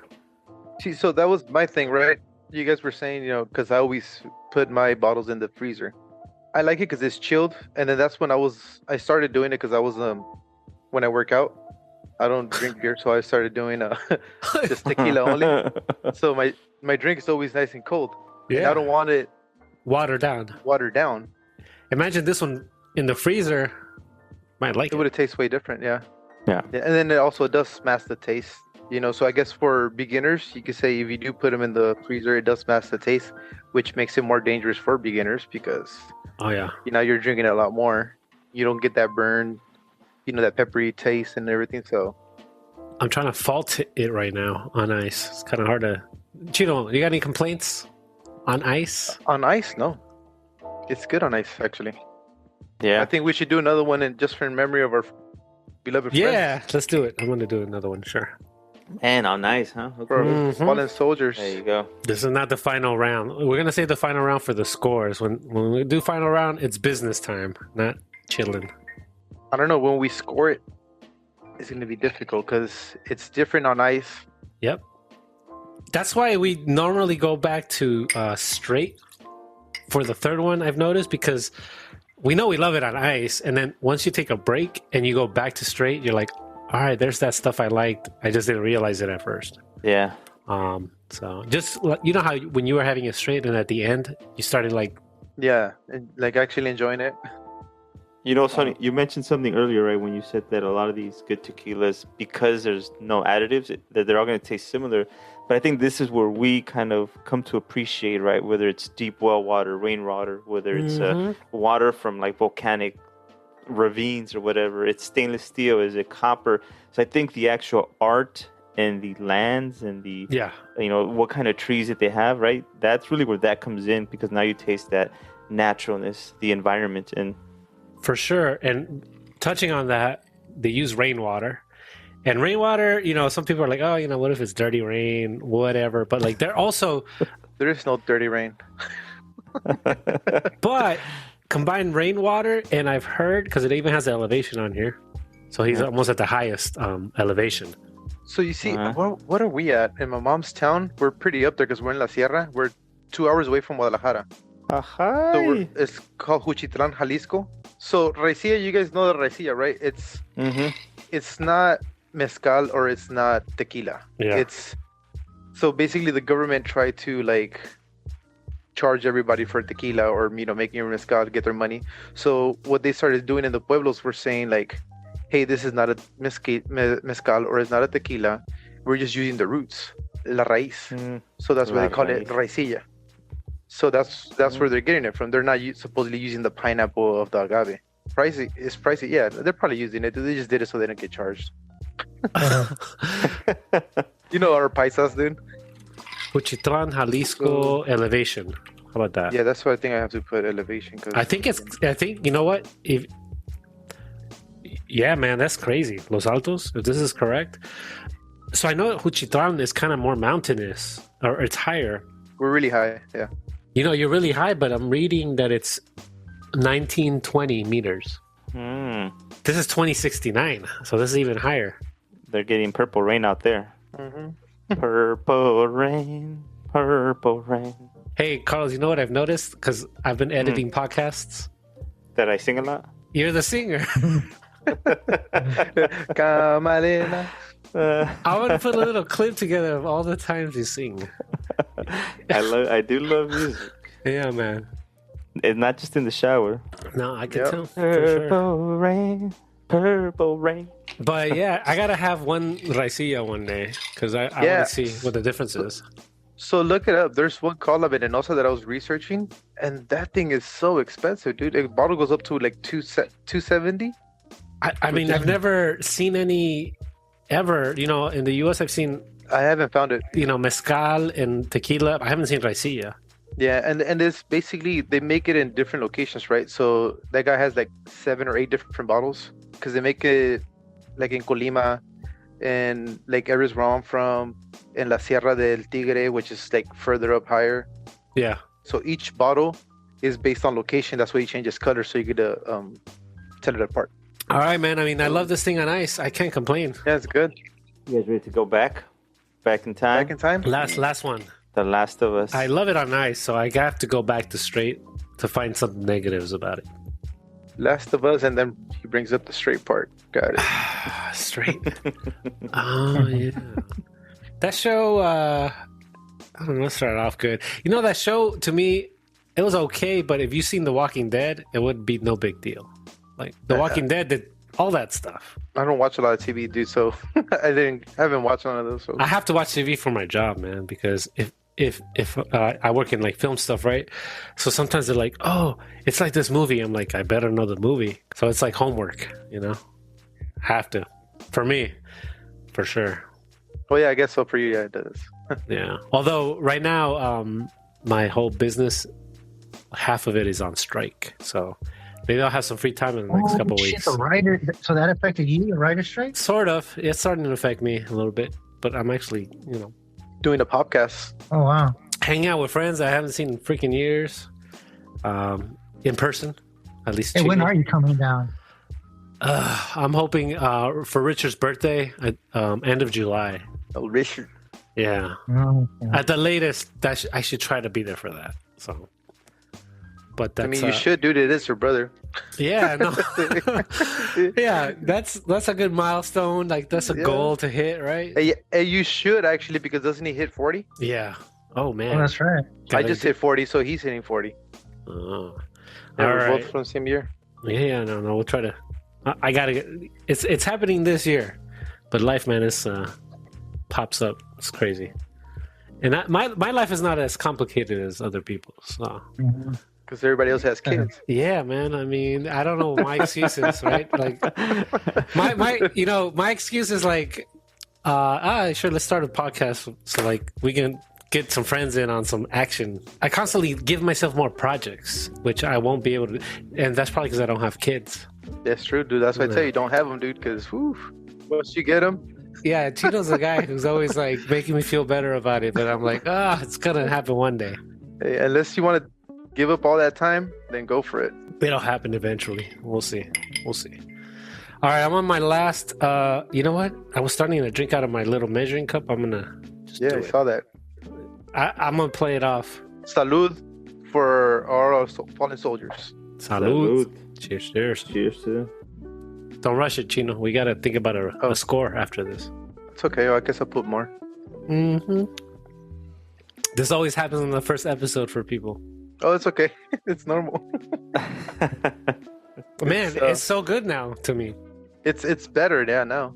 See, so that was my thing, right? You guys were saying, because I always put my bottles in the freezer. I like it because it's chilled, and then that's when I started doing it because I was when I work out, I don't drink beer, so I started doing just tequila only. So my drink is always nice and cold. Yeah, and I don't want it watered down. Imagine this one in the freezer. Might like it. Would it taste way different? Yeah. Yeah. And then it does mask the taste. So I guess for beginners, you could say if you do put them in the freezer, it does mask the taste, which makes it more dangerous for beginners because you're drinking it a lot more. You don't get that burn, that peppery taste and everything. So I'm trying to fault it right now on ice. It's kind of hard to. Chino, you got any complaints on ice? On ice, no. It's good on ice, actually. Yeah. I think we should do another one, and just for memory of our beloved friends. Yeah, let's do it. I'm going to do another one, sure. Man, on ice, huh? For fallen soldiers. There you go. This is not the final round. We're going to save the final round for the scores. When we do final round, it's business time, not chilling. I don't know. When we score it, it's going to be difficult because it's different on ice. Yep. That's why we normally go back to straight for the third one, I've noticed, because we know we love it on ice. And then once you take a break and you go back to straight, you're like, all right, there's that stuff I liked. I just didn't realize it at first. Yeah. So just how when you were having it straight and at the end you started like Yeah, and, like actually enjoying it. You know, Sonny, you mentioned something earlier, right? When you said that a lot of these good tequilas, because there's no additives, that they're all going to taste similar. But I think this is where we kind of come to appreciate, right? Whether it's deep well water, rainwater, whether it's water from like volcanic ravines or whatever, it's stainless steel, is it copper? So I think the actual art and the lands and the, you know, what kind of trees that they have, right? That's really where that comes in, because now you taste that naturalness, the environment, and for sure. And touching on that, they use rainwater. And rainwater, you know, some people are like, oh, you know, what if it's dirty rain, whatever. But like, they're also... There is no dirty rain. But combined rainwater, and I've heard, because it even has the elevation on here. So he's almost at the highest elevation. So you see, what are we at? In my mom's town, we're pretty up there because we're in La Sierra. We're 2 hours away from Guadalajara. So it's called Juchitlan, Jalisco. So raicilla, you guys know the raicilla, right? It's not mezcal or it's not tequila. It's so basically the government tried to like charge everybody for tequila or, you know, making mezcal to get their money. So what they started doing in the pueblos were saying like, hey, this is not a mezcal or it's not a tequila. We're just using the roots, la raíz. So that's why they call it raicilla. So that's where they're getting it from. They're not supposedly using the pineapple of the agave. Pricey, it's pricey. Yeah, they're probably using it. They just did it so they don't get charged. You know our paisas, dude. Juchitlan, Jalisco, elevation. How about that? Yeah, that's why I think I have to put elevation. Cause I think you know what? Yeah, man, that's crazy. Los Altos, if this is correct. So I know Juchitlan is kind of more mountainous, or it's higher. We're really high, yeah. You know, you're really high, but I'm reading that it's 1920 meters. This is 2069, so this is even higher. They're getting purple rain out there. Purple rain, purple rain. Hey, Carlos, you know what I've noticed? Because I've been editing podcasts. That I sing a lot? You're the singer. Camarena. I want to put a little clip together of all the times you sing. I do love music. Yeah, man. It's not just in the shower. No, I can tell. Purple rain, purple rain. But yeah, I gotta have one raicilla one day because I want to see what the difference is. So look it up. There's one called La Venenosa that I was researching, and that thing is so expensive, dude. A bottle goes up to like $270. I mean, I've never seen any ever. You know, in the U.S., I've seen. I haven't found it. You know, mezcal and tequila. I haven't seen raicilla. Yeah, and it's basically they make it in different locations, right? So that guy has like 7 or 8 different bottles because they make it like in Colima, and like areas where I'm from, in La Sierra del Tigre, which is like further up higher. Yeah. So each bottle is based on location. That's why he changes color, so you get to tell it apart. All right, man. I mean, I love this thing on ice. I can't complain. Yeah, it's good. You guys ready to go back in time? Back in time. Last one. The Last of Us. I love it on ice, so I have to go back to straight to find some negatives about it. Last of Us, and then he brings up the straight part. Got it. Straight. Oh yeah. That show. I don't know. Let's start off good. You know, that show to me, it was okay. But if you've seen The Walking Dead, it would be no big deal. Like The Walking Dead did all that stuff. I don't watch a lot of TV, dude. So I haven't watched none of those. So. I have to watch TV for my job, man, because if I work in like film stuff, right? So sometimes they're like, oh, it's like this movie. I'm like, I better know the movie. So it's like homework, you know? Have to. For me, for sure. Oh, yeah, I guess so for you. Yeah, it does. Yeah. Although right now, my whole business, half of it is on strike. So maybe I'll have some free time in the next couple of weeks. So that affected you, the writer's strike? Sort of. It's starting to affect me a little bit. But I'm actually, you know, doing a podcast. Oh, wow. Hanging out with friends I haven't seen in freaking years. In person, at least. Hey, when are you coming down? I'm hoping for Richard's birthday at end of July. Oh, Richard. Yeah. Oh, okay. At the latest, I should try to be there for that. So, but that's, I mean, you should, dude. It is your brother. Yeah, no. Yeah, that's a good milestone. Like that's a goal to hit, right? Hey, you should actually, because doesn't he hit 40? Yeah. Oh man. Oh, that's right. I just hit 40, so he's hitting 40. Oh. Yeah, All we're right. both from the same year. Yeah, no. We'll try to. I gotta get. It's happening this year, but life, man, is pops up. It's crazy. And my life is not as complicated as other people's. So. Because everybody else has kids. Yeah, man. I mean, I don't know what my excuse is, right? Like, my excuse is like, sure, let's start a podcast so like we can get some friends in on some action. I constantly give myself more projects, which I won't be able to, and that's probably because I don't have kids. That's true, dude. That's why I tell you, don't have them, dude. Because once you get them. Yeah, Chino's the guy who's always like making me feel better about it, but I'm like, it's gonna happen one day. Hey, unless you want to give up all that time, then go for it. It'll happen eventually. We'll see. All right, I'm on my last. You know what? I was starting to drink out of my little measuring cup. I'm gonna just do I it. saw that. I'm gonna play it off. Salud for our fallen soldiers. Salud. Cheers. Cheers to them. Don't rush it, Chino. We gotta think about a score after this. It's okay. I guess I'll put more. Mm-hmm. This always happens in the first episode for people. Oh, it's okay. It's normal. Man, it's so good now to me. It's better, now.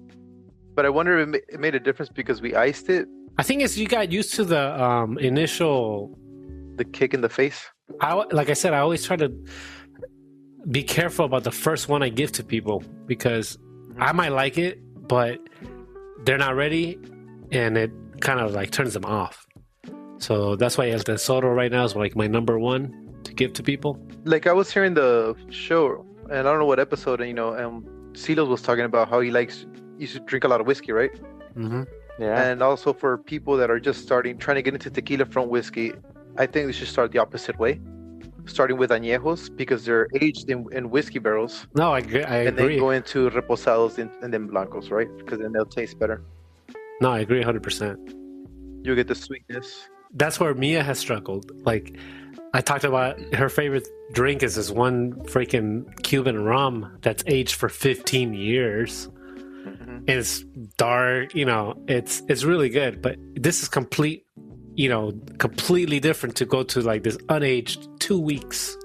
But I wonder if it made a difference because we iced it. I think it's you got used to the initial... The kick in the face. Like I said, I always try to be careful about the first one I give to people because I might like it, but they're not ready, and it kind of like turns them off. So that's why El Tesoro right now is like my number one to give to people. Like I was hearing the show, and I don't know what episode, Silos was talking about how he used to drink a lot of whiskey, right? Mm-hmm. Yeah. And also for people that are just trying to get into tequila from whiskey, I think they should start the opposite way, starting with añejos because they're aged in whiskey barrels. No, I agree. And then go into reposados and then blancos, right? Because then they'll taste better. No, I agree 100%. You'll get the sweetness. That's where Mia has struggled. Like, I talked about her favorite drink is this one freaking Cuban rum that's aged for 15 years. Mm-hmm. And it's dark, it's really good. But this is completely different to go to like this unaged 2 weeks.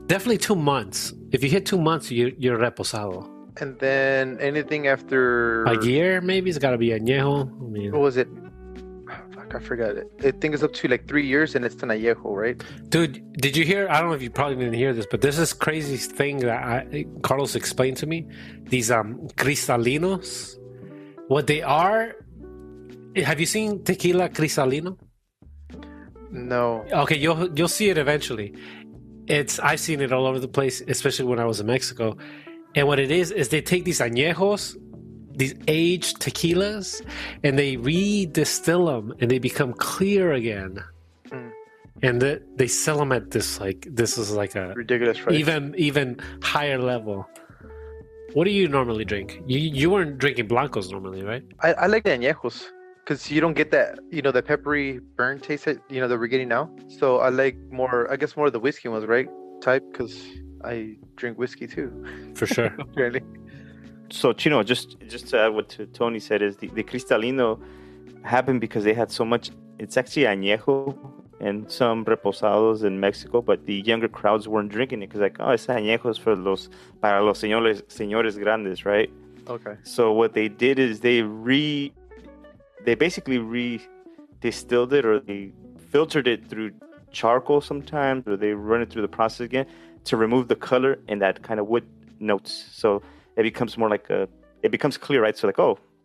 Definitely 2 months. If you hit 2 months, you're reposado. And then anything after... A year, maybe? It's got to be añejo. What was it? I forgot it. I think it's up to like 3 years and it's an añejo, right? Dude, did you hear? I don't know if you probably didn't hear this, but there's this crazy thing that Carlos explained to me. These cristalinos. What they are... Have you seen tequila cristalino? No. Okay, you'll see it eventually. I've seen it all over the place, especially when I was in Mexico. And what it is they take these añejos, these aged tequilas, and they redistill them, and they become clear again. Mm. And they sell them at this is like a ridiculous price. Even higher level. What do you normally drink? You weren't drinking blancos normally, right? I like the añejos. Because you don't get that, the peppery burn taste that, that we're getting now. So I like more of the whiskey ones, right? Type, because I drink whiskey too. For sure. Really. So, Chino, just to add what Tony said is the Cristalino happened because they had so much, it's actually añejo and some reposados in Mexico, but the younger crowds weren't drinking it because it's añejos para los señores grandes, right? Okay. So what they did is they basically re-distilled it, or they filtered it through charcoal sometimes, or they run it through the process again to remove the color and that kind of wood notes. So it becomes more like it becomes clear, right? So like,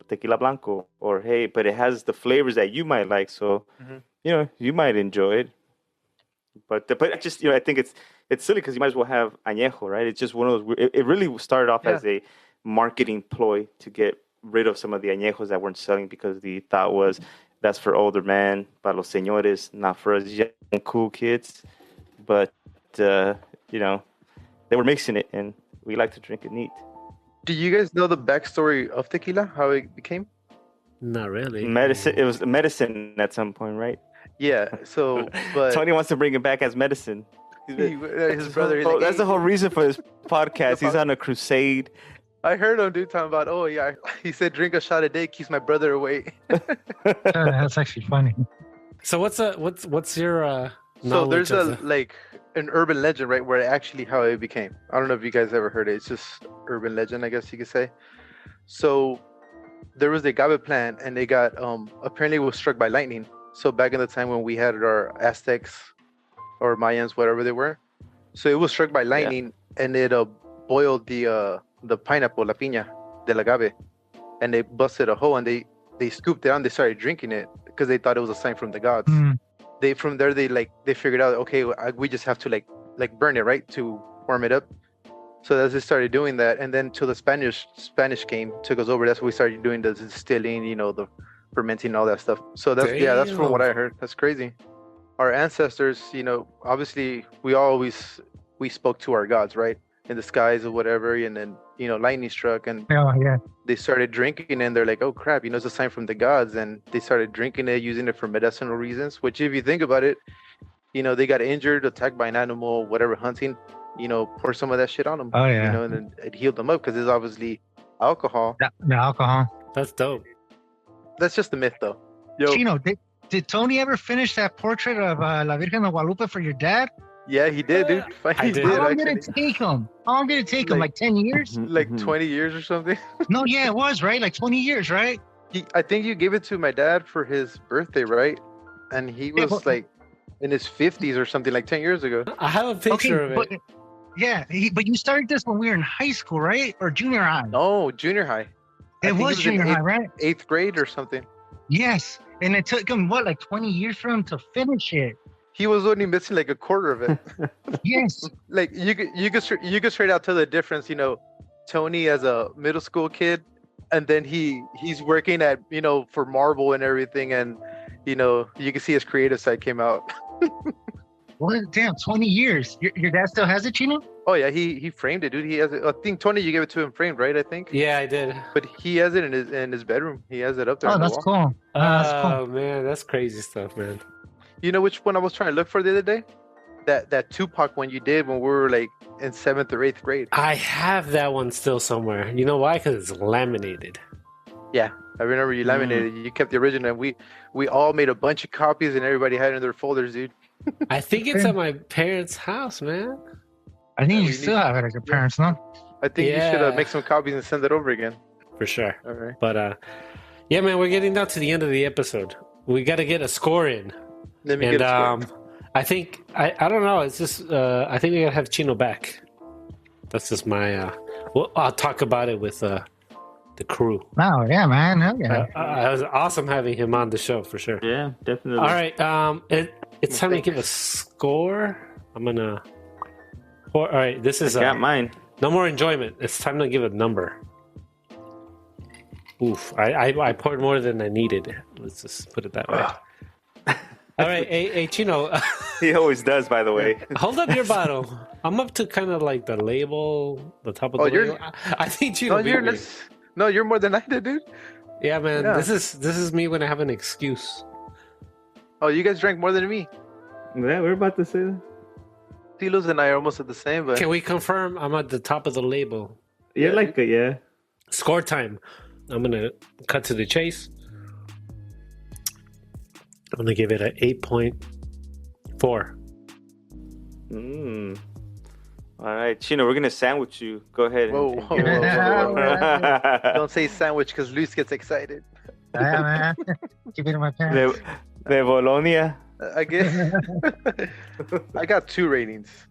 tequila blanco, or hey, but it has the flavors that you might like. So, you might enjoy it. But just, I think it's silly because you might as well have añejo, right? It's just one of those, it really started off as a marketing ploy to get rid of some of the añejos that weren't selling because the thought was that's for older men, para los señores, not for us young cool kids. But they were mixing it, and we like to drink it neat. Do you guys know the backstory of tequila? How it became? Not really. Medicine. It was medicine at some point, right? Yeah. So, but Tony wants to bring it back as medicine. His brother. That's the whole reason for his podcast. He's on a crusade. I heard him talking about, he said drink a shot a day keeps my brother away. That's actually funny. So what's your So there's like an urban legend, right, where actually how it became. I don't know if you guys ever heard it. It's just urban legend, I guess you could say. So there was the agave plant, and they got apparently it was struck by lightning. So back in the time when we had our Aztecs or Mayans, whatever they were, so it was struck by lightning, and it boiled the pineapple, la piña del agave, and they busted a hole, and they scooped it out, and they started drinking it because they thought it was a sign from the gods. They from there they figured out, okay, we just have to like burn it, right, to warm it up. So as they started doing that, and then till the Spanish came, took us over, that's when we started doing the distilling, the fermenting, all that stuff. So that's from what I heard. That's crazy. Our ancestors, obviously we spoke to our gods, right, in the skies or whatever, and then lightning struck, and they started drinking, and they're like, oh crap, it's a sign from the gods, and they started drinking it, using it for medicinal reasons, which if you think about it, they got injured, attacked by an animal, whatever, hunting, pour some of that shit on them. Oh yeah. And then it healed them up because it's obviously alcohol. The alcohol. That's dope. That's just a myth, though. Chino, did Tony ever finish that portrait of La Virgen de Guadalupe for your dad? Yeah, he did, dude. I did. How long did it take him? How long did it take him? Like 10 years? Like 20 years or something? No, yeah, it was, right? Like 20 years, right? I think you gave it to my dad for his birthday, right? And he was like in his 50s or something, like 10 years ago. I have a picture of it. But you started this when we were in high school, right? Or junior high? No, junior high. It was junior high, right? 8th grade or something. Yes. And it took him, like 20 years for him to finish it? He was only missing like a quarter of it. Yes. Like you could straight out tell the difference, Tony as a middle school kid, and then he's working at, for Marvel and everything, and, you can see his creative side came out. What? Damn, 20 years. Your dad still has it, Chino? Oh yeah, he framed it, dude. He has it. I think Tony, you gave it to him framed, right? I think. Yeah, I did. But he has it in his bedroom. He has it up there. Oh, that's cool. Oh man, that's crazy stuff, man. You know which one I was trying to look for the other day? That Tupac one you did when we were like in 7th or 8th grade. I have that one still somewhere. You know why? Because it's laminated. Yeah, I remember you laminated. You kept the original, and we all made a bunch of copies, and everybody had it in their folders, dude. I think it's at my parents' house, man. I think you still have it at your parents', no? I think you should make some copies and send it over again. For sure. All right. But yeah, man, we're getting down to the end of the episode. We got to get a score in. Let me get a score. I think I don't know. It's just I think we gotta have Chino back. That's just my. Well, I'll talk about it with the crew. Oh yeah, man. Hell yeah. It was awesome having him on the show for sure. Yeah, definitely. All right. It's time to give a score. I'm gonna. All right. This is. I got mine. No more enjoyment. It's time to give a number. Oof! I poured more than I needed. Let's just put it that way. All right, hey Chino. He always does, by the way. Hold up your bottle. I'm up to kind of like the label, the top of the label. I think Chino beat me. No, you're more than I did, dude. Yeah, man. Yeah. This is me when I have an excuse. Oh, you guys drank more than me. Yeah, we're about to say that. Tilos and I are almost at the same, but... Can we confirm I'm at the top of the label? Yeah, Score time. I'm going to cut to the chase. I'm going to give it an 8.4. All right, Chino, we're going to sandwich you. Go ahead. Whoa. Don't say sandwich because Luis gets excited. Yeah, man. Keep it in my pants. De Bologna. I guess. I got 2 ratings.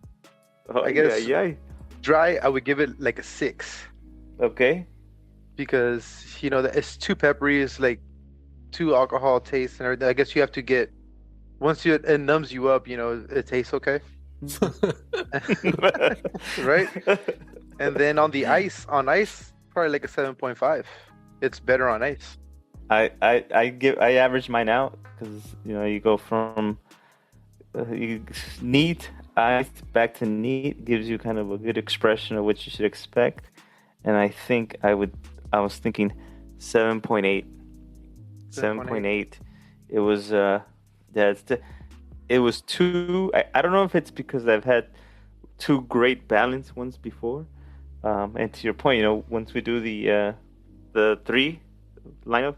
Oh, I guess dry, I would give it like a 6. Okay. Because, it's too peppery. It's like too alcohol taste and everything. I guess you have to get, once it numbs you up, it tastes okay. Right? And then on ice, probably like a 7.5. It's better on ice. I average mine out because you go from neat ice back to neat, gives you kind of a good expression of what you should expect, and I think I was thinking 7.8. 7.8. It was it was too. I don't know if it's because I've had 2 great balanced ones before, and to your point, once we do the 3 lineup,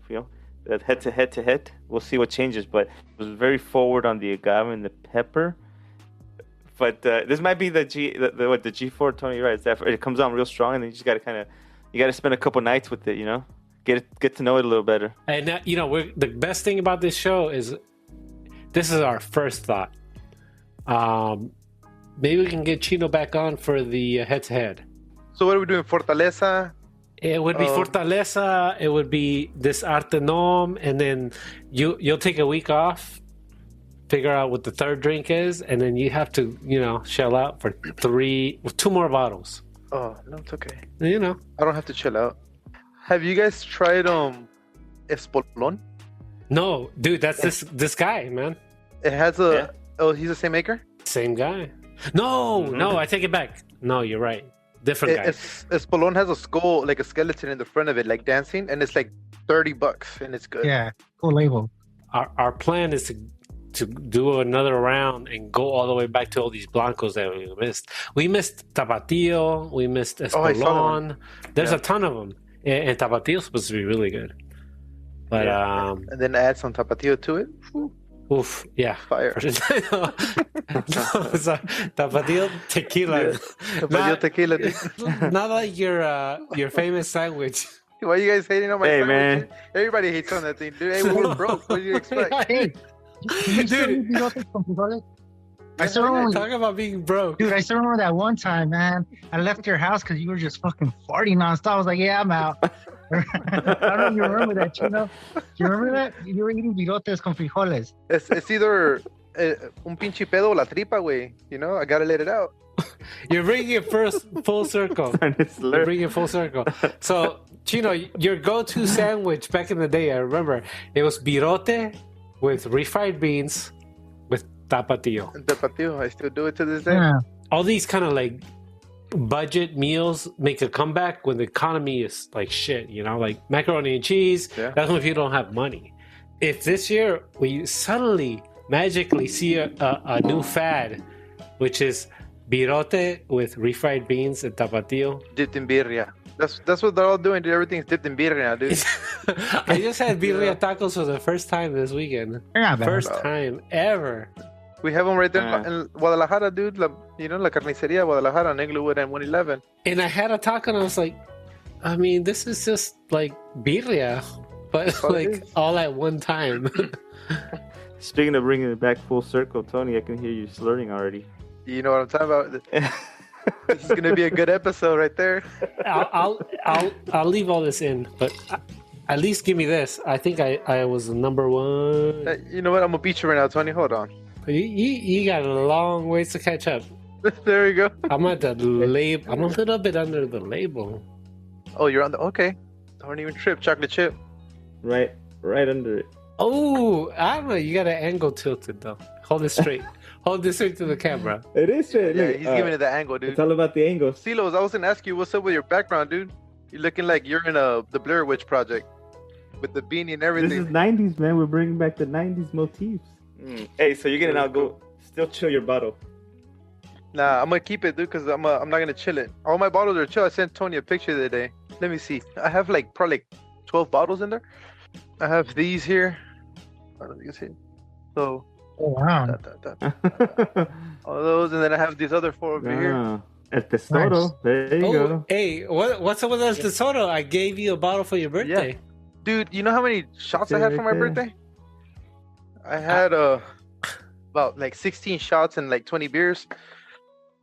that head to head, we'll see what changes. But it was very forward on the agave and the pepper, But this might be the G4 Tony, right? It comes on real strong, and then you just got to spend a couple nights with it, get to know it a little better. And the best thing about this show is this is our first thought. Maybe we can get Chino back on for the head-to-head. So what are we doing? Fortaleza? It would be Fortaleza. It would be this ArteNOM, and then you'll take a week off, figure out what the third drink is, and then you have to shell out for 2 more bottles. Oh no, it's okay. I don't have to chill out. Have you guys tried Espolón? No, dude, that's this guy, man. It has a he's the same maker? Same guy. No, I take it back. No, you're right. Different guy. Espolón has a skull, like a skeleton in the front of it, like dancing, and it's like $30, and it's good. Yeah, cool label. Our plan is to do another round and go all the way back to all these Blancos that we missed. We missed Tapatio. We missed Espolón. There's a ton of them. And Tapatio is supposed to be really good. But and then add some Tapatio to it. Oof, yeah. Fire. Tapatio tequila. Yeah. Tapatio tequila. Dude. Not like your famous sandwich. Why are you guys hating on my sandwich? Man. Everybody hates on that thing, dude. Hey, we're broke. What do you expect? Hey, Dude. I still remember talk about being broke. Dude, I still remember that one time, man. I left your house because you were just fucking farting nonstop. I was like, yeah, I'm out. I don't know if you remember that, Chino. Do you remember that? You were eating birotes con frijoles. It's either un pinche pedo o la tripa, güey. I gotta let it out. You're bringing it full circle. You're bringing it full circle. So, Chino, your go-to sandwich back in the day, I remember, it was birote with refried beans with tapatio. Tapatio, I still do it to this day. Yeah. All these kind of like budget meals make a comeback when the economy is like shit, like macaroni and cheese. Yeah. That's when people don't have money. If this year we suddenly magically see a new fad, which is birote with refried beans and tapatio. Dipped in birria. That's what they're all doing, dude. Everything's dipped in birria now, dude. I just had birria tacos for the first time this weekend. Yeah, First time ever. We have them right there in Guadalajara, dude. La carnicería Guadalajara on Englewood and 111. And I had a taco and I was like, I mean, this is just like birria, but like all at one time. Speaking of bringing it back full circle, Tony, I can hear you slurring already. You know what I'm talking about? This is gonna be a good episode right there. I'll leave all this in, but at least give me this. I think I was the number one. You know what? I'm gonna beat you right now, Tony. Hold on. You got a long ways to catch up. There you go. I'm at the label. I'm a little bit under the label. Oh, you're on the okay. Don't even trip. Chocolate chip. Right under it. Oh, I don't know. You got an angle tilted though. Hold it straight. Hold this straight to the camera. It is straight. Yeah, he's giving it the angle, dude. It's all about the angles. Silos, I was gonna ask you what's up with your background, dude. You're looking like you're in the Blair Witch Project with the beanie and everything. This is 90s, man. We're bringing back the 90s motifs. Hey, so you're gonna now go still chill your bottle? Nah, I'm gonna keep it, dude, because I'm not gonna chill it. All my bottles are chill. I sent Tony a picture the other day. Let me see. I have probably 12 bottles in there. I have these here. I don't know if you can see. So. Oh, wow. All those, and then I have these other 4 over here. El Tesoro. Nice. There you go. Hey, what's up with El Tesoro? I gave you a bottle for your birthday. Yeah. Dude, you know how many shots I had for my birthday? I had about like 16 shots and like 20 beers.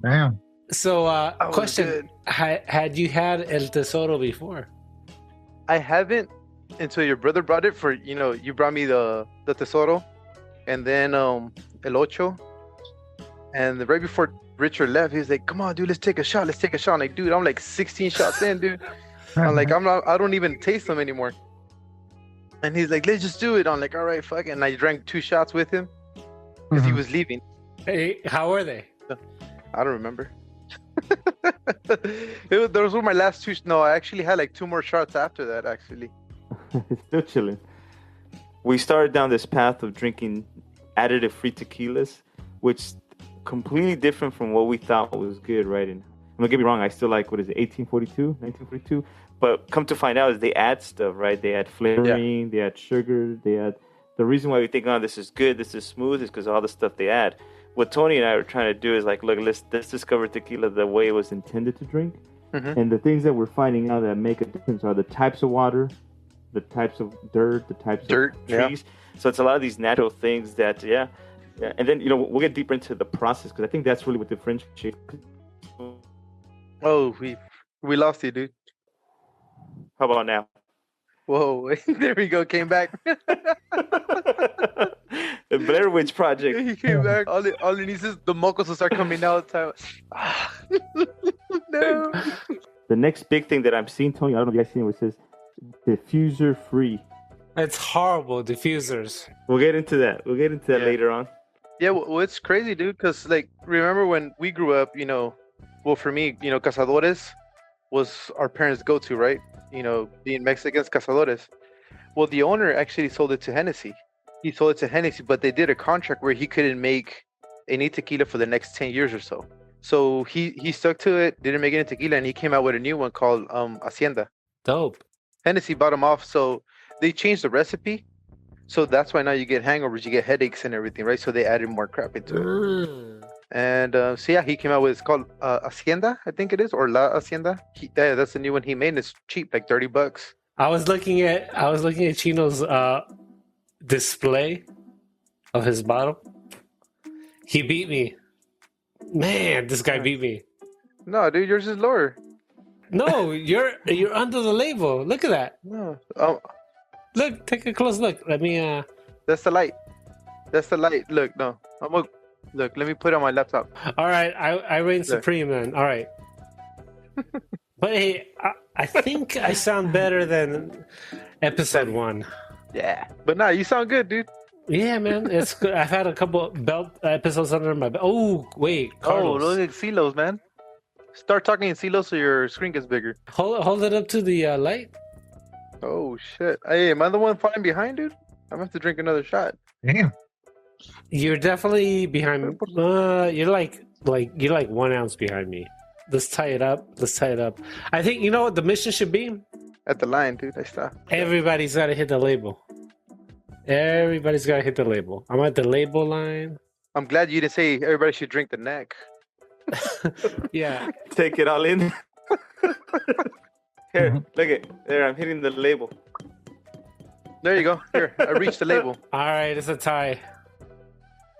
Damn. So, question: had you had El Tesoro before? I haven't until your brother brought it. You brought me the Tesoro, and then El Ocho, and right before Richard left, he was like, "Come on, dude, let's take a shot. I'm like, dude, I'm like 16 shots in, dude. I'm like, I don't even taste them anymore. And he's like, let's just do it. I'm like, all right, fuck it. And I drank 2 shots with him because he was leaving. Hey, how were they? I don't remember. Those were my last 2. No, I actually had like 2 more shots after that, actually. Still chilling. We started down this path of drinking additive-free tequilas, which completely different from what we thought was good, right? And don't get me wrong, I still like, 1942? But come to find out is they add stuff, right? They add flavoring, they add sugar, they add... The reason why we think, oh, this is good, this is smooth, is because of all the stuff they add. what Tony and I are trying to do is like, look, let's discover tequila the way it was intended to drink. And the things that we're finding out that make a difference are the types of water, the types of dirt, the types of trees. Yeah. So it's a lot of these natural things that, and then, we'll get deeper into the process because I think that's really what differentiates. Oh, we lost you, dude. How about now? Whoa, there we go. Came back. The Blair Witch Project. He came back. All he needs is the mocos will start coming out. No. The next big thing that I'm seeing, Tony, I don't know if you guys seen it, where it says diffuser free. It's horrible, diffusers. We'll get into that. Later on. Yeah, well, it's crazy, dude, because, like, remember when we grew up, well, for me, Cazadores was our parents' go-to, right? Being Mexicans, Cazadores. Well, the owner actually sold it to Hennessy. He sold it to Hennessy, but they did a contract where he couldn't make any tequila for the next 10 years or so. So he stuck to it, didn't make any tequila, and he came out with a new one called Hacienda. Dope. Hennessy bought him off, so they changed the recipe. So that's why now you get hangovers, you get headaches and everything, right? So they added more crap into it. And he came out with, it's called Hacienda, I think it is, or La Hacienda. That's the new one he made. And it's cheap, like $30. I was looking at Chino's display of his bottle. He beat me. Man, this guy beat me. No, dude, yours is lower. No, you're under the label. Look at that. No. Look, take a close look. Let me That's the light. Look, no. Look, let me put it on my laptop. All right, I reign supreme then. All right. But hey, I think I sound better than episode 1. Yeah. But nah, you sound good, dude. Yeah, man. It's good. I've had a couple belt episodes under my belt. Oh, wait. Carlos. Oh, look at silos, man. Start talking in silos so your screen gets bigger. Hold it up to the light. Oh, shit. Hey, am I the one falling behind, dude? I'm going to have to drink another shot. Damn. You're definitely behind me. You're like 1 ounce behind me. Let's tie it up. I think, you know what the mission should be? At the line, dude. I stopped. Everybody's got to hit the label. Everybody's got to hit the label. I'm at the label line. I'm glad you didn't say everybody should drink the neck. Yeah. Take it all in. Here, look it. There, I'm hitting the label. There you go. Here, I reached the label. All right, it's a tie.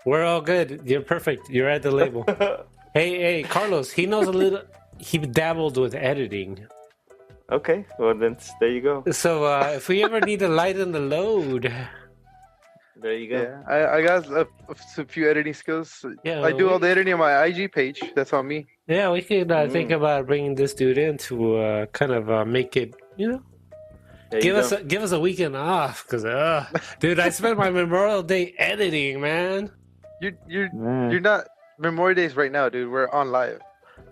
We're all good. You're perfect. You're at the label. Hey, Carlos, he knows a little. He dabbled with editing. Okay, well then there you go. So if we ever need to lighten the load, there you go. Yeah, I got a few editing skills. Yeah, I do all the editing on my IG page. That's on me. Yeah, we could think about bringing this dude in to kind of make it, give us a weekend off, because dude, I spent my Memorial Day editing, man. You're not Memorial Days right now, dude. We're on live.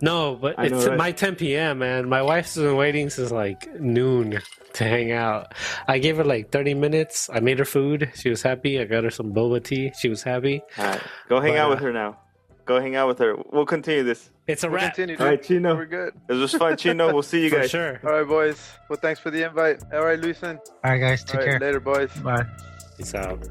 No, but it's my 10 p.m., man. My wife's been waiting since like noon to hang out. I gave her like 30 minutes. I made her food. She was happy. I got her some boba tea. She was happy. All right. Go hang out with her now. Go hang out with her. We'll continue this. It's a wrap. Continue, all right, Chino. We're good. It was fun, Chino. We'll see you guys. For sure. All right, boys. Well, thanks for the invite. All right, Luisan. All right, guys. Take care. Later, boys. Bye. Peace out.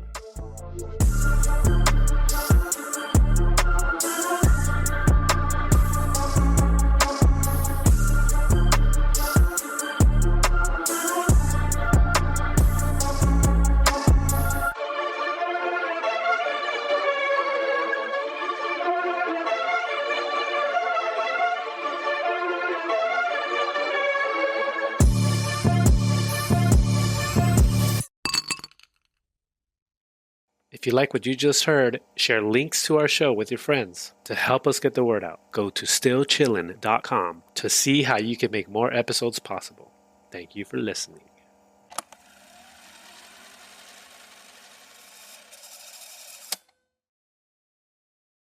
If you like what you just heard, share links to our show with your friends. To help us get the word out, go to stillchillin.com to see how you can make more episodes possible. Thank you for listening.